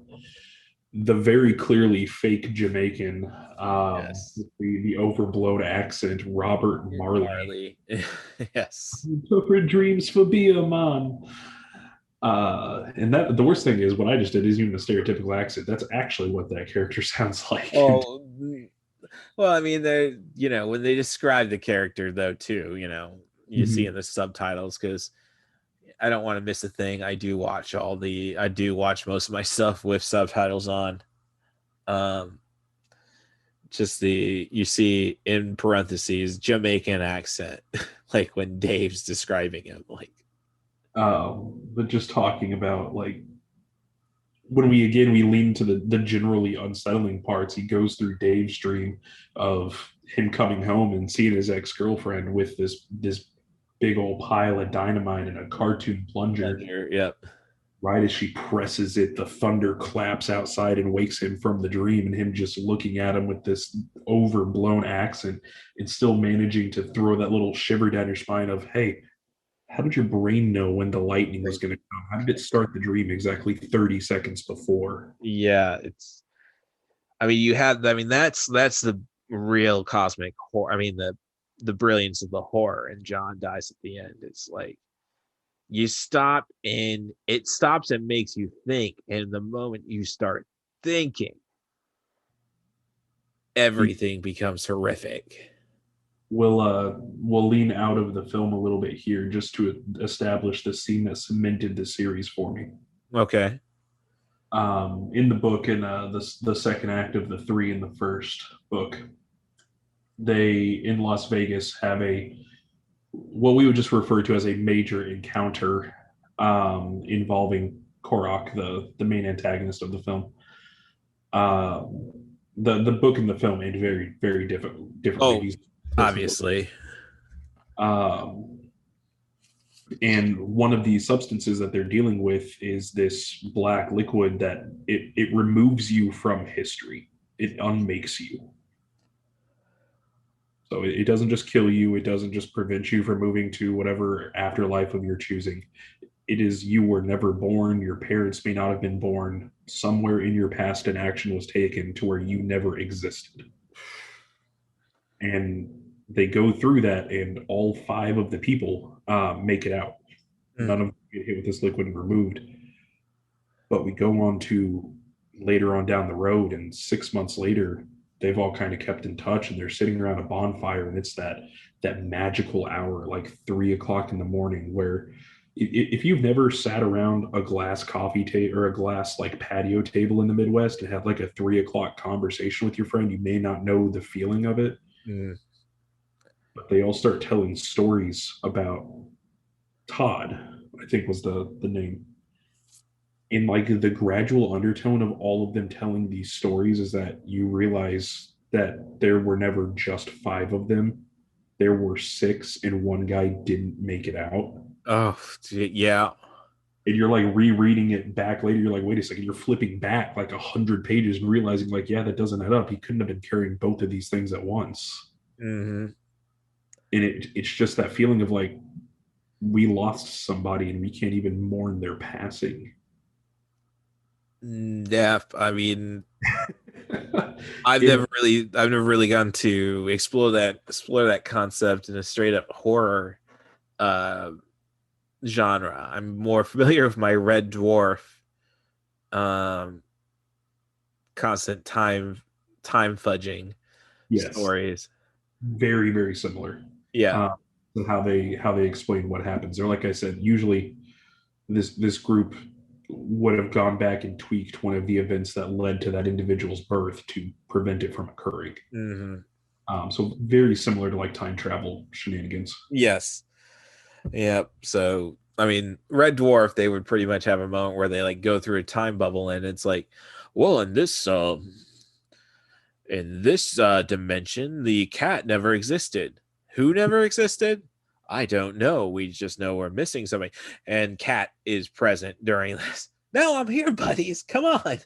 very clearly fake Jamaican, Yes. the overblown accent, Robert Marley. Yes. Interpret dreams for be a man. And that the worst thing is what I just did isn't even a stereotypical accent. That's actually what that character sounds like. Oh, well, I mean, they, when they describe the character though, too, you see in the subtitles, because I don't want to miss a thing. I do watch most of my stuff with subtitles on. You see in parentheses Jamaican accent, like when Dave's describing him, like. But just talking about like when we lean to the generally unsettling parts, he goes through Dave's dream of him coming home and seeing his ex-girlfriend with this big old pile of dynamite and a cartoon plunger. Yep. Right as she presses it, the thunder claps outside and wakes him from the dream, and him just looking at him with this overblown accent and still managing to throw that little shiver down your spine of, hey, how did your brain know when the lightning was going to come? How did it start the dream exactly 30 seconds before? Yeah, that's the real cosmic horror. I mean, the brilliance of the horror in John Dies at the End. It's like you stop and it stops and makes you think. And the moment you start thinking, everything becomes horrific. We'll lean out of the film a little bit here just to establish the scene that cemented the series for me. Okay. In the book, in the second act of the three in the first book, they in Las Vegas have what we would just refer to as a major encounter involving Korak, the main antagonist of the film. The book and the film end very, very different ways. Obviously. And one of the substances that they're dealing with is this black liquid that it removes you from history. It unmakes you. So it doesn't just kill you. It doesn't just prevent you from moving to whatever afterlife of your choosing. It is you were never born. Your parents may not have been born. Somewhere in your past an action was taken to where you never existed. And they go through that, and all 5 of the people make it out. None of them get hit with this liquid and removed. But we go on to later on down the road, and 6 months later, they've all kind of kept in touch, and they're sitting around a bonfire, and it's that magical hour, like 3 o'clock in the morning, where if you've never sat around a glass coffee table or a glass like patio table in the Midwest and had like a 3 o'clock conversation with your friend, you may not know the feeling of it. But they all start telling stories about Todd, I think was the name. And like the gradual undertone of all of them telling these stories is that you realize that there were never just 5 of them. there were 6 and one guy didn't make it out. Oh, yeah. And you're like rereading it back later. You're like, wait a second, you're flipping back like 100 pages and realizing, like, yeah, that doesn't add up. He couldn't have been carrying both of these things at once. Mm-hmm. And it's just that feeling of like, we lost somebody and we can't even mourn their passing. Yeah, I mean, I've never really gotten to explore that concept in a straight up horror genre. I'm more familiar with my Red Dwarf constant time fudging stories. Very, very similar. Yeah. To how they explain what happens. Or like I said, usually this group would have gone back and tweaked one of the events that led to that individual's birth to prevent it from occurring. Mm-hmm. So very similar to like time travel shenanigans. Yes. Yeah. So I mean, Red Dwarf, they would pretty much have a moment where they like go through a time bubble, and it's like, well, in this dimension, the cat never existed. Who never existed? I don't know. We just know we're missing something. And Cat is present during this. No, I'm here, buddies. Come on. Kind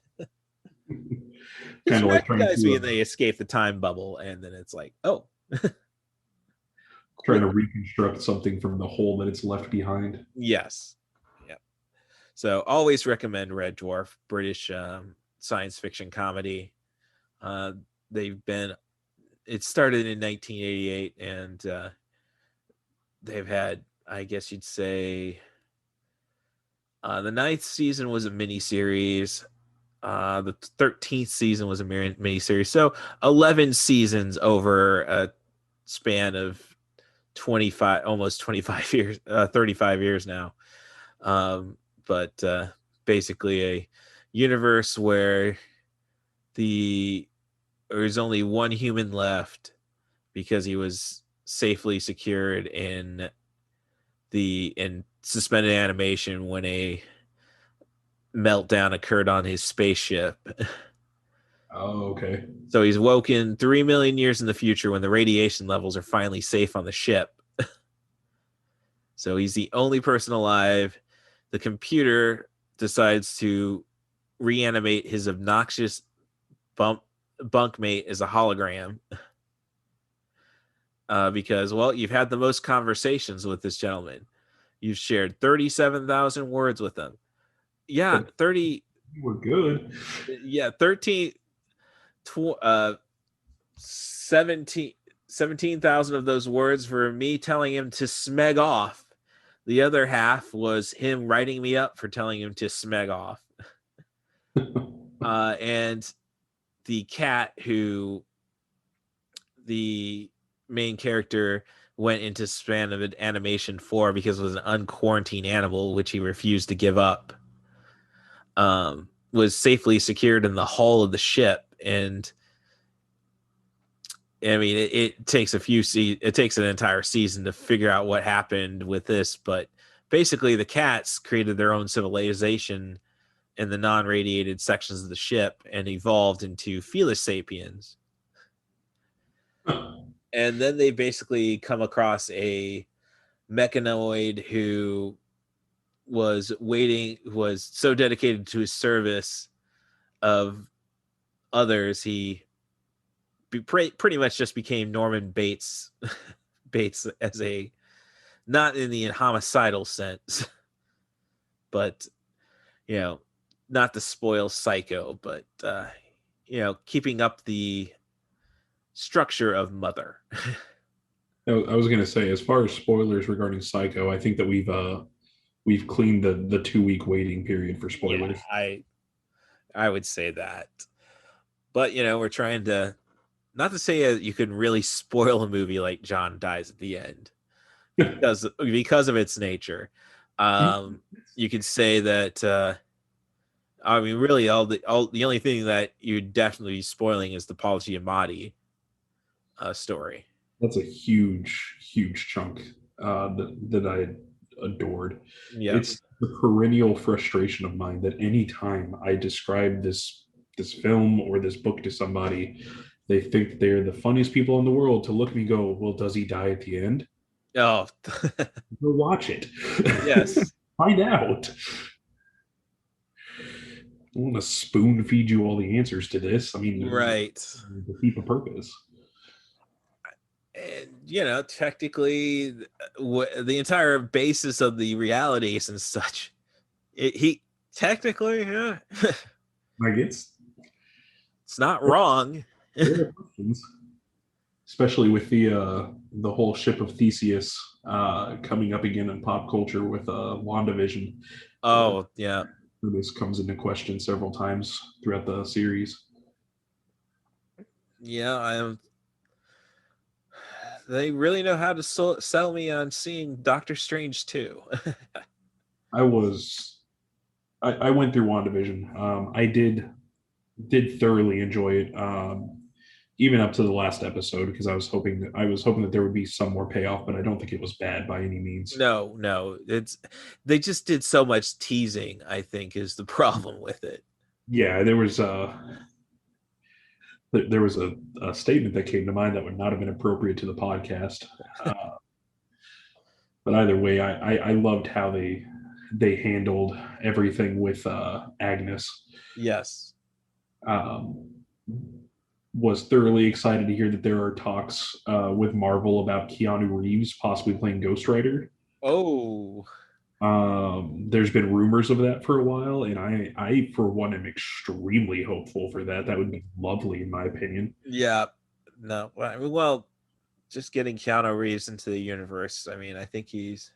of like recognize me, and they escape the time bubble, and then it's like, oh. Trying to reconstruct something from the hole that it's left behind. Yes. Yeah. So always recommend Red Dwarf, British science fiction comedy. It started in 1988, and they've had, I guess you'd say, the 9th season was a miniseries. The 13th season was a miniseries. So 11 seasons over a span of 25, almost 25 years, 35 years now. But basically a universe where there's only one human left because he was safely secured in suspended animation when a meltdown occurred on his spaceship. Oh, okay. So he's woken 3 million years in the future when the radiation levels are finally safe on the ship. So he's the only person alive. The computer decides to reanimate his obnoxious bunkmate as a hologram. Because, well, you've had the most conversations with this gentleman. You've shared 37,000 words with him. Yeah, 30. We're good. Yeah, 17,000 of those words were me telling him to smeg off. The other half was him writing me up for telling him to smeg off. And the cat who the main character went into span of animation for because it was an unquarantined animal, which he refused to give up, was safely secured in the hull of the ship. And I mean, it takes it takes an entire season to figure out what happened with this, but basically the cats created their own civilization in the non-radiated sections of the ship and evolved into Felis sapiens. And then they basically come across a mechanoid who was so dedicated to his service of others, he pretty much just became Norman Bates as a, not in the homicidal sense, but, you know, not the spoil psycho, but, you know, keeping up the structure of Mother. I was going to say, as far as spoilers regarding Psycho, I think that we've cleaned the 2-week waiting period for spoilers. Yeah, I would say that. But, you know, we're trying to, not to say you can really spoil a movie like John dies at the end because of its nature. You could say that, I mean, really the only thing that you'd definitely be spoiling is the Paul Giamatti story. That's a huge chunk that I adored. Yeah. It's the perennial frustration of mine that anytime I describe this film or this book to somebody, they think they're the funniest people in the world to look at me and go, well, does he die at the end? Oh, Go watch it. yes. Find out. I want to spoon feed you all the answers to this. I mean, Right. defeat the purpose. And technically, the entire basis of the realities and such, he technically, yeah, Like it's not wrong. there are questions, especially with the whole ship of Theseus coming up again in pop culture with WandaVision. Oh, yeah. This comes into question several times throughout the series. Yeah, they really know how to sell me on seeing Doctor Strange too. I went through WandaVision. I did thoroughly enjoy it, even up to the last episode, because I was hoping that there would be some more payoff, but I don't think it was bad by any means. No, they just did so much teasing, I think, is the problem with it. Yeah, there was a statement that came to mind that would not have been appropriate to the podcast. But either way, I loved how they handled everything with Agnes. Yes. Was thoroughly excited to hear that there are talks with Marvel about Keanu Reeves possibly playing Ghost Rider. Oh. There's been rumors of that for a while, and I for one am extremely hopeful for that. That would be lovely, in my opinion. Yeah. No. Well, just getting Keanu Reeves into the universe. I mean, I think he's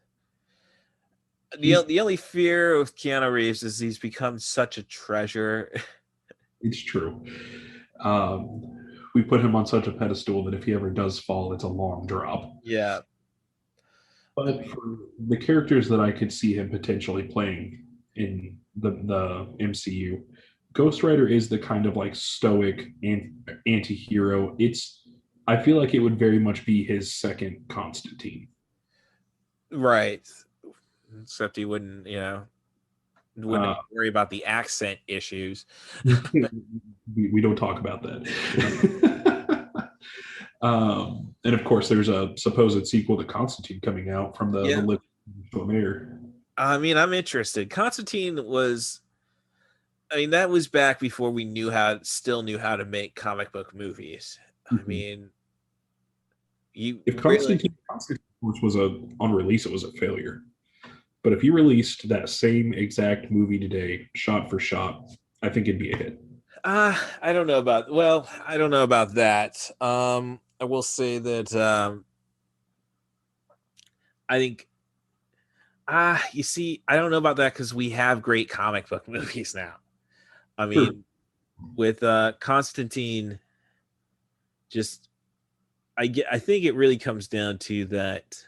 the only fear with Keanu Reeves is he's become such a treasure. It's true. We put him on such a pedestal that if he ever does fall, it's a long drop. Yeah. But for the characters that I could see him potentially playing in the MCU, Ghost Rider is the kind of like stoic anti-hero. I feel like it would very much be his second Constantine. Right. Except he wouldn't worry about the accent issues. we don't talk about that. And of course, there's a supposed sequel to Constantine coming out from the living mayor. I mean, I'm interested. Constantine that was back before we still knew how to make comic book movies. Mm-hmm. I mean, if Constantine, which was on release, it was a failure. But if you released that same exact movie today, shot for shot, I think it'd be a hit. I don't know about that. I will say that I think you see, I don't know about that because we have great comic book movies now. I mean, with Constantine, I think it really comes down to that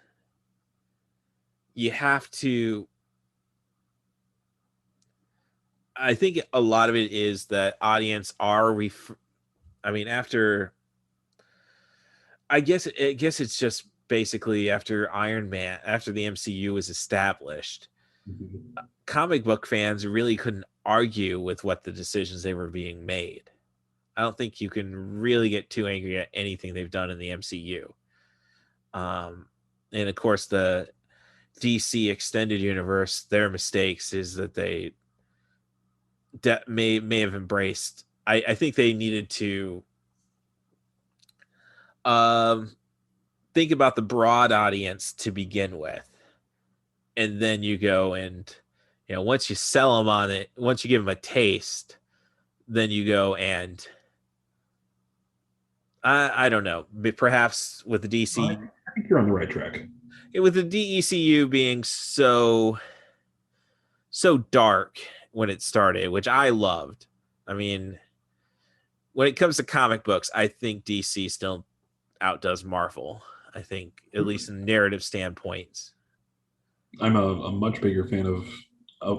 you have to. I think a lot of it is that audience are after. I guess it's just basically after Iron Man, after the MCU was established, comic book fans really couldn't argue with what the decisions they were being made. I don't think you can really get too angry at anything they've done in the MCU. And of course, the DC extended universe, their mistakes is that they may have embraced. I think they needed to think about the broad audience to begin with, and then you go and once you sell them on it, once you give them a taste, then you go and I don't know, but perhaps with the DC, I think you're on the right track. With the DECU being so dark when it started, which I loved. I mean, when it comes to comic books, I think DC still outdoes Marvel. I think, at least in narrative standpoints. I'm a much bigger fan of,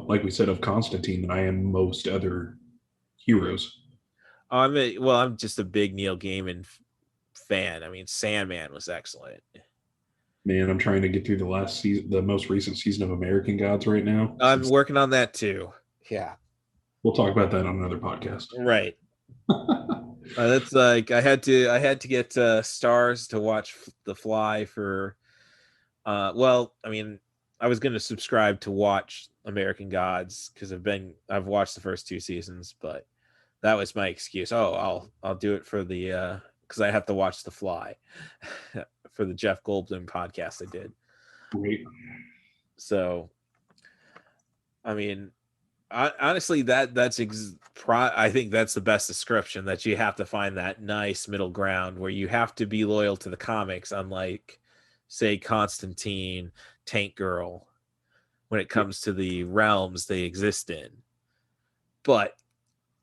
like we said, of Constantine than I am most other heroes. I'm just a big Neil Gaiman fan. I mean, Sandman was excellent. Man, I'm trying to get through the most recent season of American Gods right now. I'm working on that too. Yeah. We'll talk about that on another podcast. Right. That's like I had to get Stars to watch The Fly for. Well, I mean, I was going to subscribe to watch American Gods because I've watched the first 2 seasons, but that was my excuse. Oh, I'll do it for the because I have to watch The Fly for the Jeff Goldblum podcast I did. Great. So, I mean, honestly, I think that's the best description, that you have to find that nice middle ground where you have to be loyal to the comics, unlike, say, Constantine, Tank Girl, when it comes to the realms they exist in. But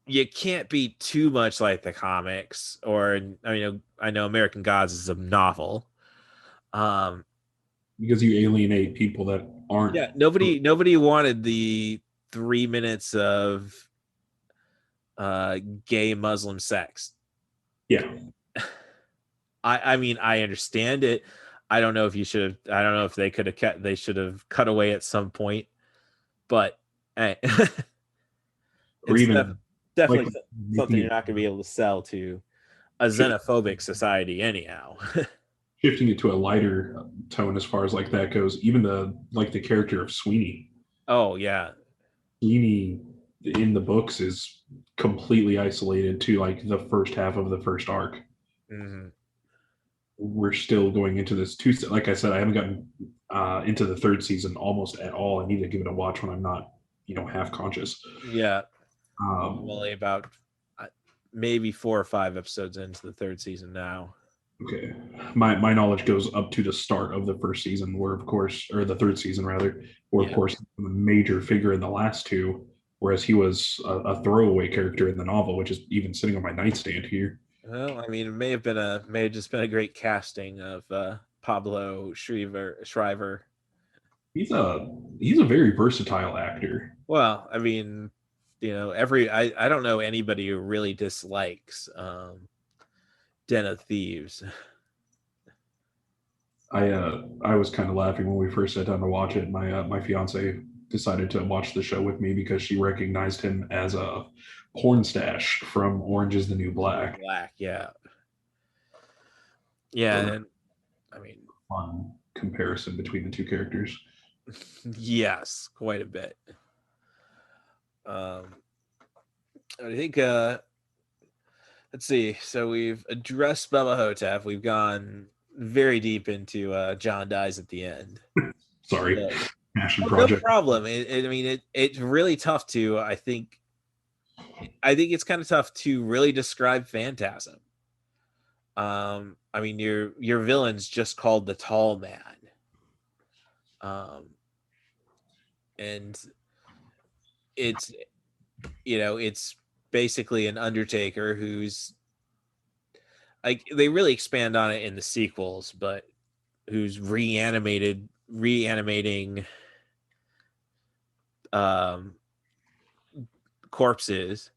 you can't be too much like the comics, or I know American Gods is a novel. Because you alienate people that aren't. Yeah, nobody wanted the 3 minutes of gay Muslim sex. Yeah. I mean, I understand it. I don't know if they should have cut away at some point, but hey, or it's even definitely like, something you're not going to be able to sell to a xenophobic society anyhow. Shifting it to a lighter tone as far as like that goes, even the character of Sweeney. Oh yeah, Sweeney in the books is completely isolated to like the first half of the first arc. Mm-hmm. We're still going into this like I said, I haven't gotten into the 3rd season almost at all. I need to give it a watch when I'm not half conscious. Yeah. I'm only about maybe 4 or 5 episodes into the 3rd season now. Okay, my knowledge goes up to the start of the 1st season, where of course, or the 3rd season rather, where of course the major figure in the last 2, whereas he was a throwaway character in the novel, which is even sitting on my nightstand here. Well, I mean, it may have just been a great casting of Pablo Schreiber. He's a very versatile actor. Well, I mean, I don't know anybody who really dislikes Den of Thieves. I was kind of laughing when we first sat down to watch it. My fiance decided to watch the show with me because she recognized him as a porn stash from Orange is the New Black. Yeah. And I mean, fun comparison between the 2 characters. Yes, quite a bit. I think let's see. So we've addressed Bubba Hotep. We've gone very deep into John dies at the end. Sorry. No problem. It's really tough to, I think it's kind of tough to really describe Phantasm. I mean, your villain's just called the Tall Man. And it's basically an Undertaker who's like, they really expand on it in the sequels, but who's reanimating corpses.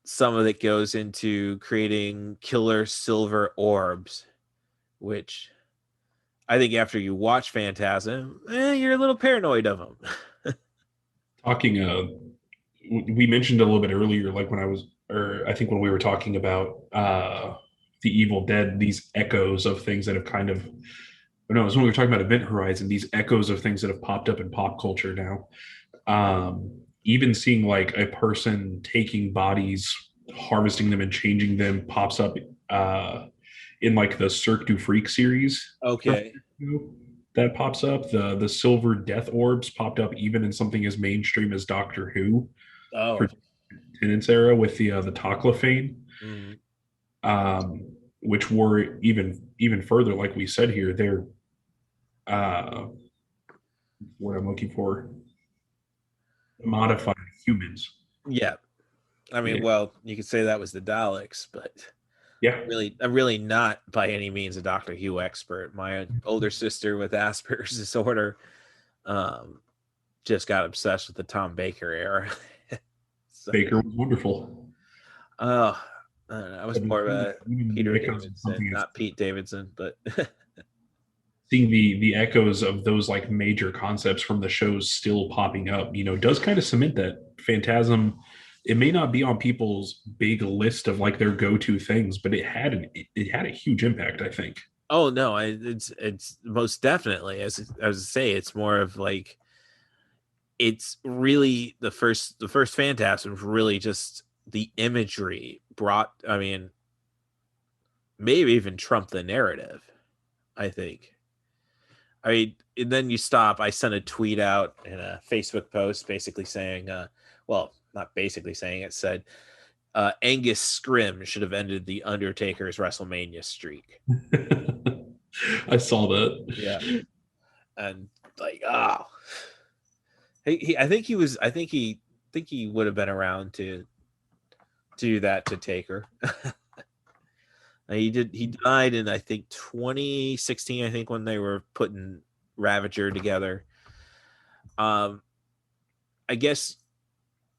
Some of it goes into creating killer silver orbs, which I think after you watch Phantasm, you're a little paranoid of them. Talking, we mentioned a little bit earlier, like I think when we were talking about the Evil Dead, these echoes of things that have kind of, no, it was when we were talking about Event Horizon, these echoes of things that have popped up in pop culture now. Even seeing like a person taking bodies, harvesting them and changing them pops up in like the Cirque du Freak series. Okay. That pops up. The silver death orbs popped up even in something as mainstream as Doctor Who. Oh. For Tennant's era with the Toclafane. Mm-hmm. Which were even further, like we said here, they're what I'm looking for, modified humans. Yeah. I mean, well, you could say that was the Daleks, but yeah, I'm really not by any means a Doctor Who expert. My older sister with Asperger's disorder just got obsessed with the Tom Baker era. So, Baker was wonderful. Oh, I was more of a Peter Davidson, not Pete Davidson, but seeing the echoes of those like major concepts from the shows still popping up, does kind of cement that Phantasm it may not be on people's big list of like their go-to things, but it had a huge impact, I think. Oh no, it's most definitely, as I say, it's more of like, it's really the first Phantasm was really just the imagery brought. I mean, maybe even trumped the narrative, I think. I mean, and then you stop. I sent a tweet out in a Facebook post basically saying, well, not basically saying, it said, Angus Scrim should have ended the Undertaker's WrestleMania streak. I saw that. Yeah. And like, oh, I think he would have been around to do that to Taker. He died in, I think, 2016, I think, when they were putting Ravager together. I guess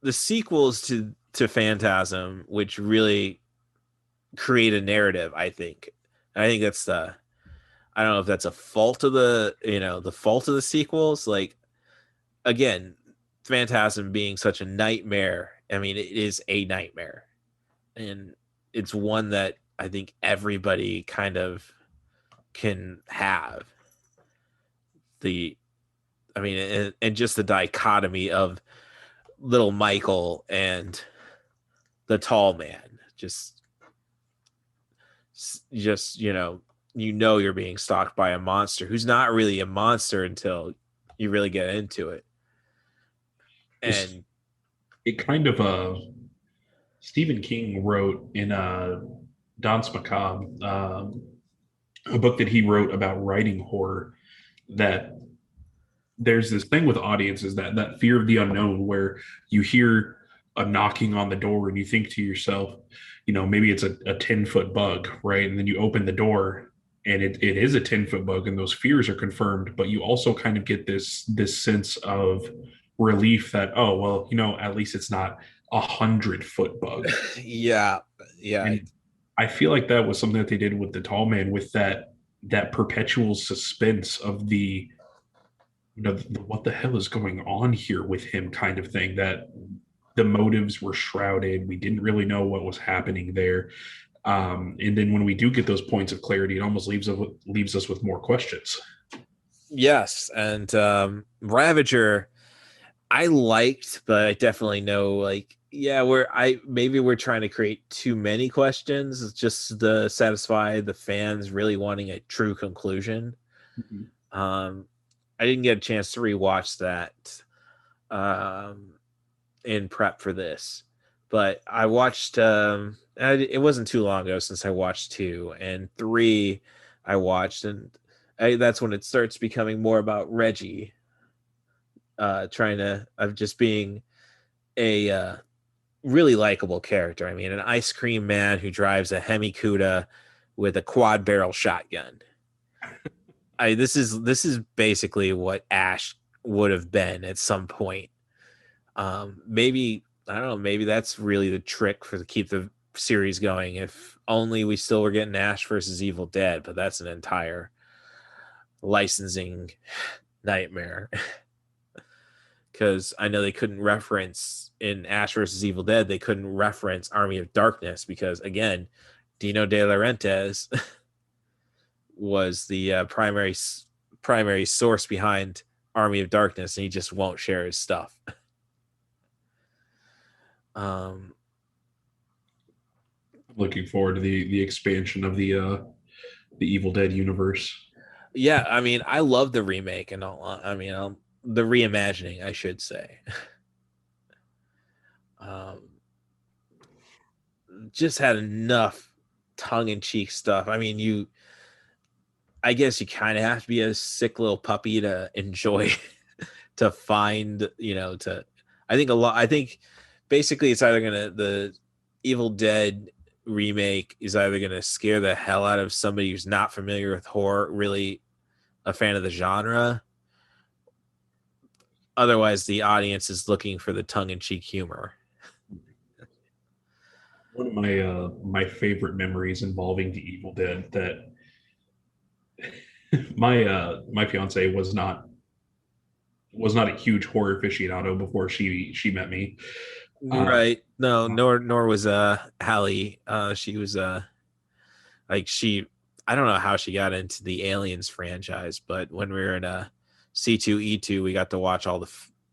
the sequels to Phantasm, which really create a narrative, I think that's I don't know if that's a fault of the fault of the sequels. Like, again, Phantasm being such a nightmare. I mean, it is a nightmare, and it's one that I think everybody kind of can have. And just the dichotomy of little Michael and the tall man, just you're being stalked by a monster who's not really a monster until you really get into it. And it kind of Stephen King wrote in Danse Macabre, a book that he wrote about writing horror, that there's this thing with audiences, that fear of the unknown, where you hear a knocking on the door and you think to yourself, maybe it's a 10-foot bug, right? And then you open the door and it is a 10-foot bug, and those fears are confirmed, but you also kind of get this sense of relief that, oh, well, at least it's not 100-foot bug. Yeah. And I feel like that was something that they did with the tall man, with that perpetual suspense of the what the hell is going on here with him kind of thing, that the motives were shrouded. We didn't really know what was happening there. And then when we do get those points of clarity, it almost leaves us with more questions. Yes. And Ravager, I liked, but I definitely know, like, yeah, we're trying to create too many questions just to satisfy the fans really wanting a true conclusion. Mm-hmm. I didn't get a chance to rewatch that in prep for this, but I watched. It wasn't too long ago since I watched 2, and 3 I watched, and that's when it starts becoming more about Reggie, of just being a really likable character. I mean, an ice cream man who drives a Hemi Cuda with a quad barrel shotgun. This is basically what Ash would have been at some point. Maybe, I don't know, maybe that's really the trick to keep the series going. If only we still were getting Ash versus Evil Dead, but that's an entire licensing nightmare. Because I know they couldn't reference in Ash versus Evil Dead, they couldn't reference Army of Darkness because, again, Dino De Laurentiis was the primary source behind Army of Darkness, and he just won't share his stuff. Looking forward to the expansion of the Evil Dead universe. Yeah, I mean, I love the remake and all. I mean, the reimagining, I should say. Just had enough tongue-in-cheek stuff. I mean, I guess you kind of have to be a sick little puppy to enjoy, to find, I think basically it's either the Evil Dead remake is either going to scare the hell out of somebody who's not familiar with horror, really a fan of the genre. Otherwise, the audience is looking for the tongue-in-cheek humor. One of my favorite memories involving the Evil Dead, that my fiance was not a huge horror aficionado before she met me. Right. No, nor was Hallie. She was like she I don't know how she got into the Aliens franchise, but when we were in C2E2, we got to watch all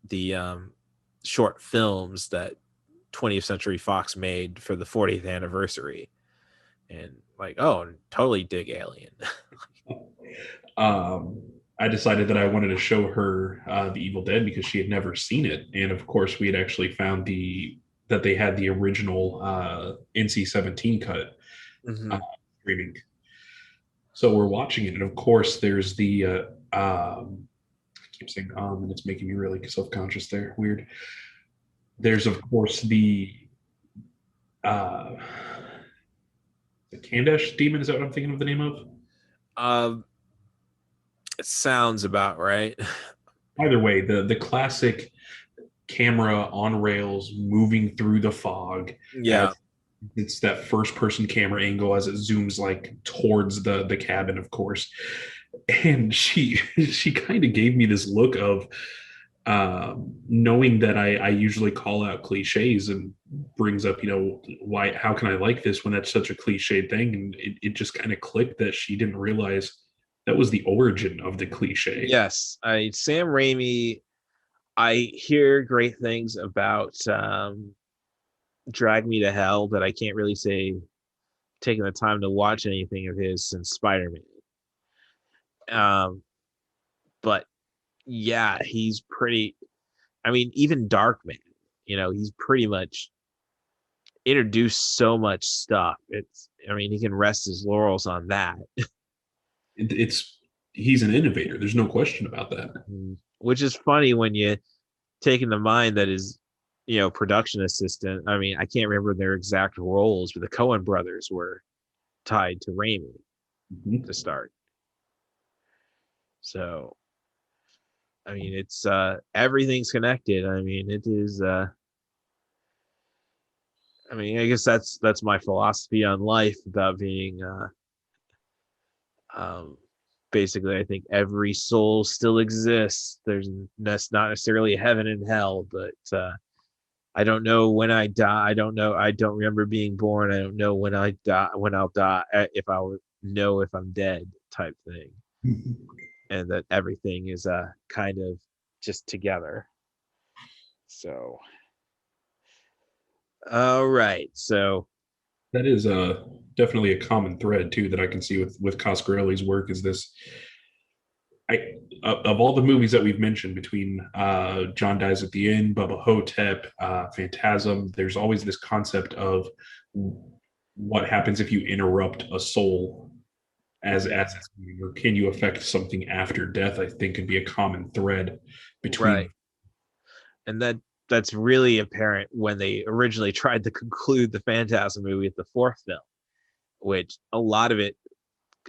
the short films that 20th Century Fox made for the 40th anniversary. And like, oh, totally dig Alien. I decided that I wanted to show her The Evil Dead because she had never seen it, and of course, we had actually found that they had the original NC-17 cut streaming. So we're watching it, and of course, there's the I keep saying and it's making me really self-conscious there. Weird. There's of course uh, the Kandesh demon. Is that what I'm thinking of the name of? It sounds about right. Either way, the classic camera on rails moving through the fog. Yeah. It's that first person camera angle as it zooms like towards the cabin, of course. And she kind of gave me this look of knowing that I usually call out cliches and brings up, how can I like this when that's such a cliche thing? And it just kind of clicked that she didn't realize that was the origin of the cliche. Yes. Sam Raimi, I hear great things about Drag Me to Hell, but I can't really say taking the time to watch anything of his since Spider-Man. But yeah, he's pretty, even Darkman, he's pretty much introduced so much stuff. He can rest his laurels on that. He's an innovator. There's no question about that. Which is funny when you take in the mind that his, production assistant. I can't remember their exact roles, but the Coen brothers were tied to Raimi to start. So, it's everything's connected. It is. I guess that's my philosophy on life about being. Basically, I think every soul still exists. That's not necessarily heaven and hell, but I don't know when I die. I don't know. I don't remember being born. I don't know when I die. When I'll die, if I would know if I'm dead, type thing, and that everything is kind of just together. So, all right. So that is definitely a common thread too that I can see with Coscarelli's work is this. Of all the movies that we've mentioned between John Dies at the End, Bubba Hotep, Phantasm, there's always this concept of what happens if you interrupt a soul as it's moving, or can you affect something after death? I think could be a common thread between. Right. And that's really apparent when they originally tried to conclude the Phantasm movie at the fourth film, which a lot of it,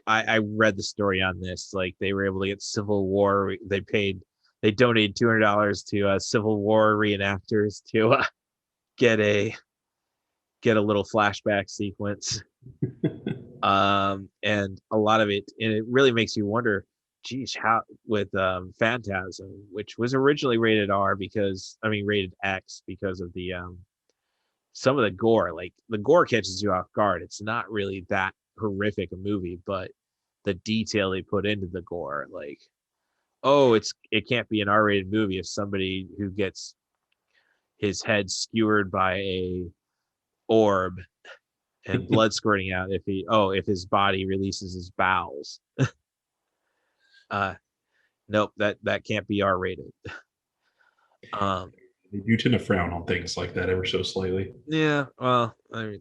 I read the story on this. Like they were able to get Civil War. They donated $200 to Civil War reenactors to get a little flashback sequence. And a lot of it, and it really makes you wonder, geez, how with Phantasm, which was originally rated R rated X because of the some of the gore. Like the gore catches you off guard. It's not really that horrific a movie, but the detail they put into the gore, like, oh, it can't be an R-rated movie if somebody who gets his head skewered by a orb and blood squirting out if his body releases his bowels. Nope, that can't be R-rated. They do tend to frown on things like that ever so slightly. Yeah, well,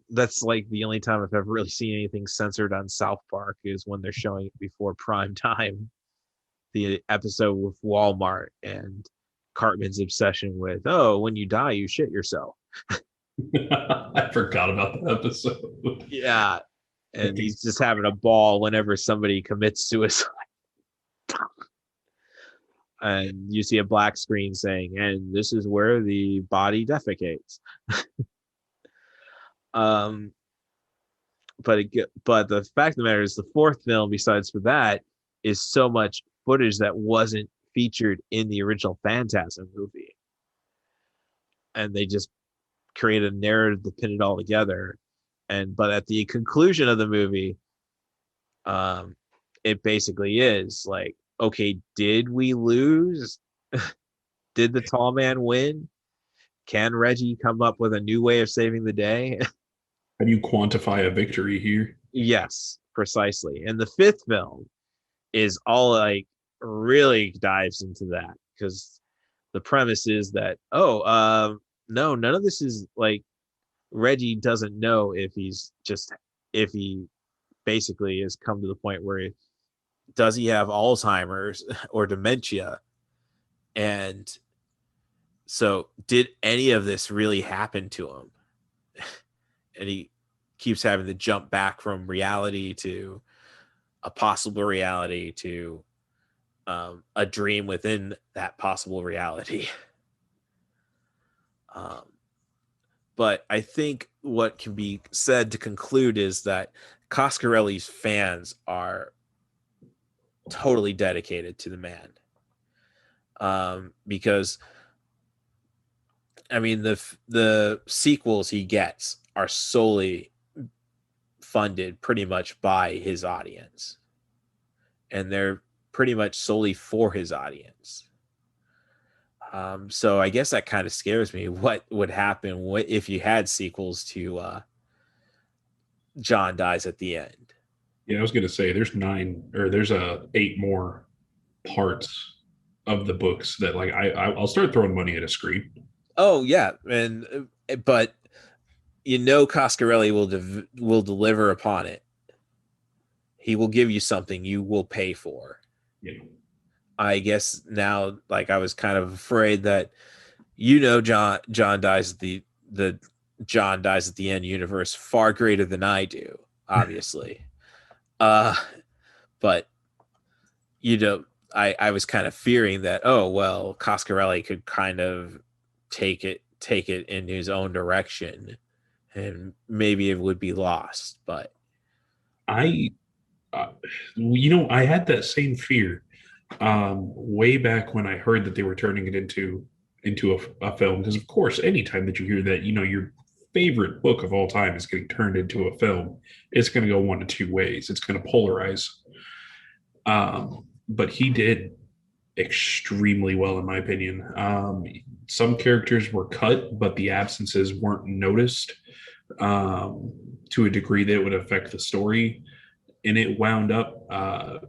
that's like the only time I've ever really seen anything censored on South Park is when they're showing it before prime time. The episode with Walmart and Cartman's obsession with, when you die, you shit yourself. I forgot about that episode. Yeah, and he's just having a ball whenever somebody commits suicide. And you see a black screen saying, and this is where the body defecates. But the fact of the matter is the fourth film, besides for that, is so much footage that wasn't featured in the original Phantasm movie. And they just create a narrative to pin it all together. But at the conclusion of the movie, it basically is like, okay, did we lose? Did the tall man win? Can Reggie come up with a new way of saving the day? How do you quantify a victory here? Yes, precisely. And the fifth film is all like really dives into that, because the premise is that, no, none of this is like, Reggie doesn't know if he basically has come to the point where does he have Alzheimer's or dementia? And so did any of this really happen to him? And he keeps having to jump back from reality to a possible reality to a dream within that possible reality. But I think what can be said to conclude is that Coscarelli's fans are totally dedicated to the man. Because I mean, the sequels he gets are solely funded pretty much by his audience, and they're pretty much solely for his audience. So I guess that kind of scares me. What would happen if you had sequels to John Dies at the End? Yeah, I was going to say there's 8 more parts of the books that like I'll start throwing money at a screen. Oh yeah, but Coscarelli will deliver upon it. He will give you something you will pay for. Yeah. I guess now, like, I was kind of afraid that John Dies at the John Dies at the End universe far greater than I do, obviously. But I was kind of fearing that, Coscarelli could kind of take it in his own direction, and maybe it would be lost. But I had that same fear way back when I heard that they were turning it into a film, because of course anytime that you hear that your favorite book of all time is getting turned into a film, it's going to go one of two ways. It's going to polarize. But he did extremely well, in my opinion. Some characters were cut, but the absences weren't noticed to a degree that it would affect the story. And it wound up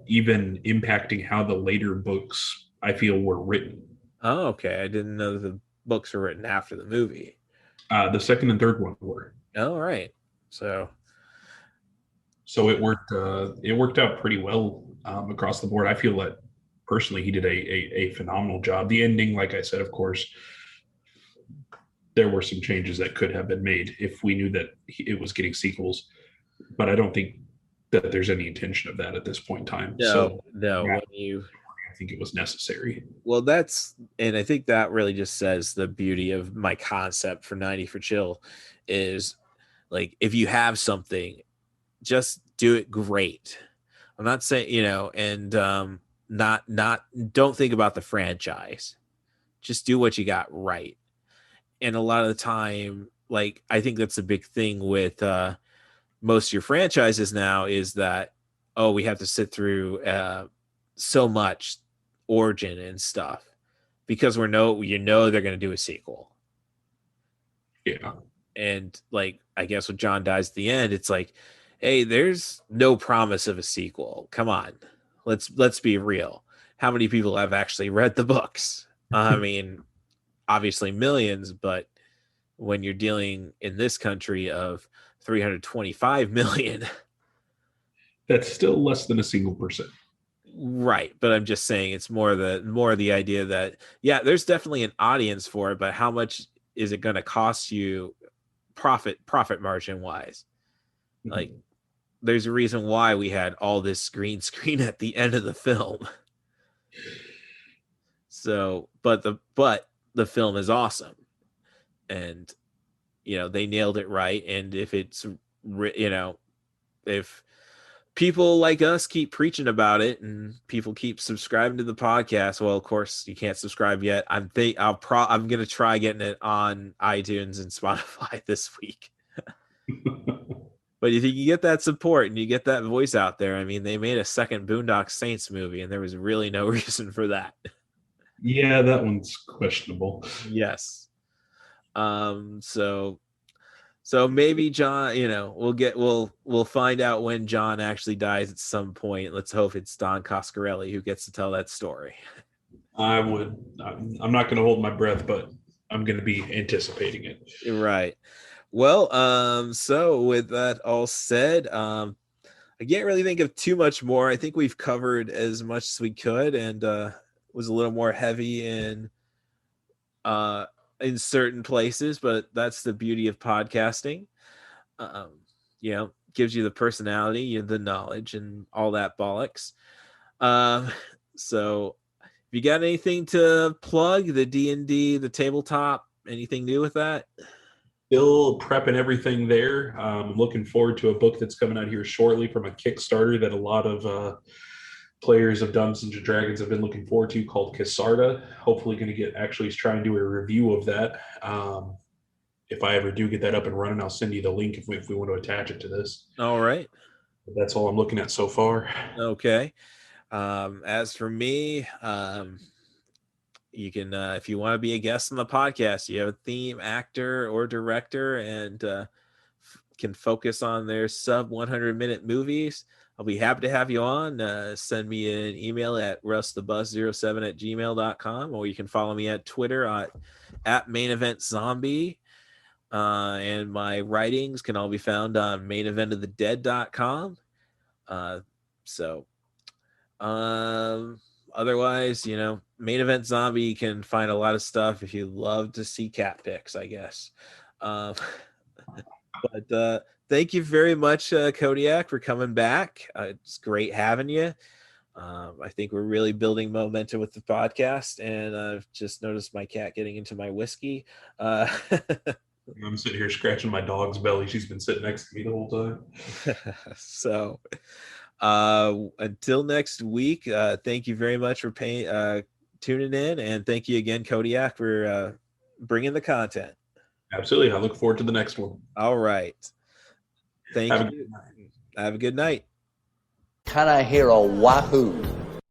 even impacting how the later books, I feel, were written. Oh, okay. I didn't know the books were written after the movie. The second and third one were. Oh, right. So it worked. It worked out pretty well across the board. I feel that personally, he did a phenomenal job. The ending, like I said, of course, there were some changes that could have been made if we knew that it was getting sequels. But I don't think that there's any intention of that at this point in time. No. I think it was necessary. Well, and I think that really just says the beauty of my concept for 90 for Chill is, like, if you have something, just do it great. I'm not saying, and don't think about the franchise. Just do what you got right. And a lot of the time, like, I think that's a big thing with most of your franchises now, is that, we have to sit through so much origin and stuff because they're going to do a sequel. Yeah. And, like, I guess with John Dies at the End, it's like, hey, there's no promise of a sequel. Come on. Let's be real. How many people have actually read the books? I mean, obviously millions, but when you're dealing in this country of 325 million, that's still less than a single percent. Right. But I'm just saying it's more the idea that, yeah, there's definitely an audience for it, but how much is it going to cost you profit margin wise? Mm-hmm. Like, there's a reason why we had all this green screen at the end of the film. So, but the film is awesome, and they nailed it right. And if it's if people like us keep preaching about it, and people keep subscribing to the podcast. Well, of course, you can't subscribe yet. I'm gonna try getting it on iTunes and Spotify this week. But if you can get that support and you get that voice out there, I mean, they made a second Boondock Saints movie, and there was really no reason for that. Yeah, that one's questionable. Yes. So maybe John, we'll find out when John actually dies at some point. Let's hope it's Don Coscarelli who gets to tell that story. I'm not going to hold my breath, but I'm going to be anticipating it. Right. Well, so with that all said, I can't really think of too much more. I think we've covered as much as we could, and was a little more heavy in certain places, but that's the beauty of podcasting. Gives you the personality, the knowledge, and all that bollocks. So if you got anything to plug, the D&D, the tabletop, anything new with that? Still prepping everything there. I'm looking forward to a book that's coming out here shortly from a Kickstarter that a lot of players of Dungeons and Dragons have been looking forward to, called Casarda. Hopefully going to try and do a review of that. If I ever do get that up and running, I'll send you the link if we want to attach it to this. All right. But that's all I'm looking at so far. Okay. As for me, you can, if you want to be a guest on the podcast, you have a theme actor or director and can focus on their sub 100-minute movies, I'll be happy to have you on. Send me an email at rustthebus07@gmail.com, or you can follow me at Twitter at maineventzombie. And my writings can all be found on maineventofthedead.com. Otherwise, Main Event Zombie can find a lot of stuff if you love to see cat pics, I guess. But thank you very much, Kodiak, for coming back. It's great having you. I think we're really building momentum with the podcast, and I've just noticed my cat getting into my whiskey. I'm sitting here scratching my dog's belly. She's been sitting next to me the whole time. So until next week, thank you very much for tuning in, and thank you again, Kodiak, for bringing the content. Absolutely. I look forward to the next one. All right. Thank you. Have a good night. Can I hear a wahoo?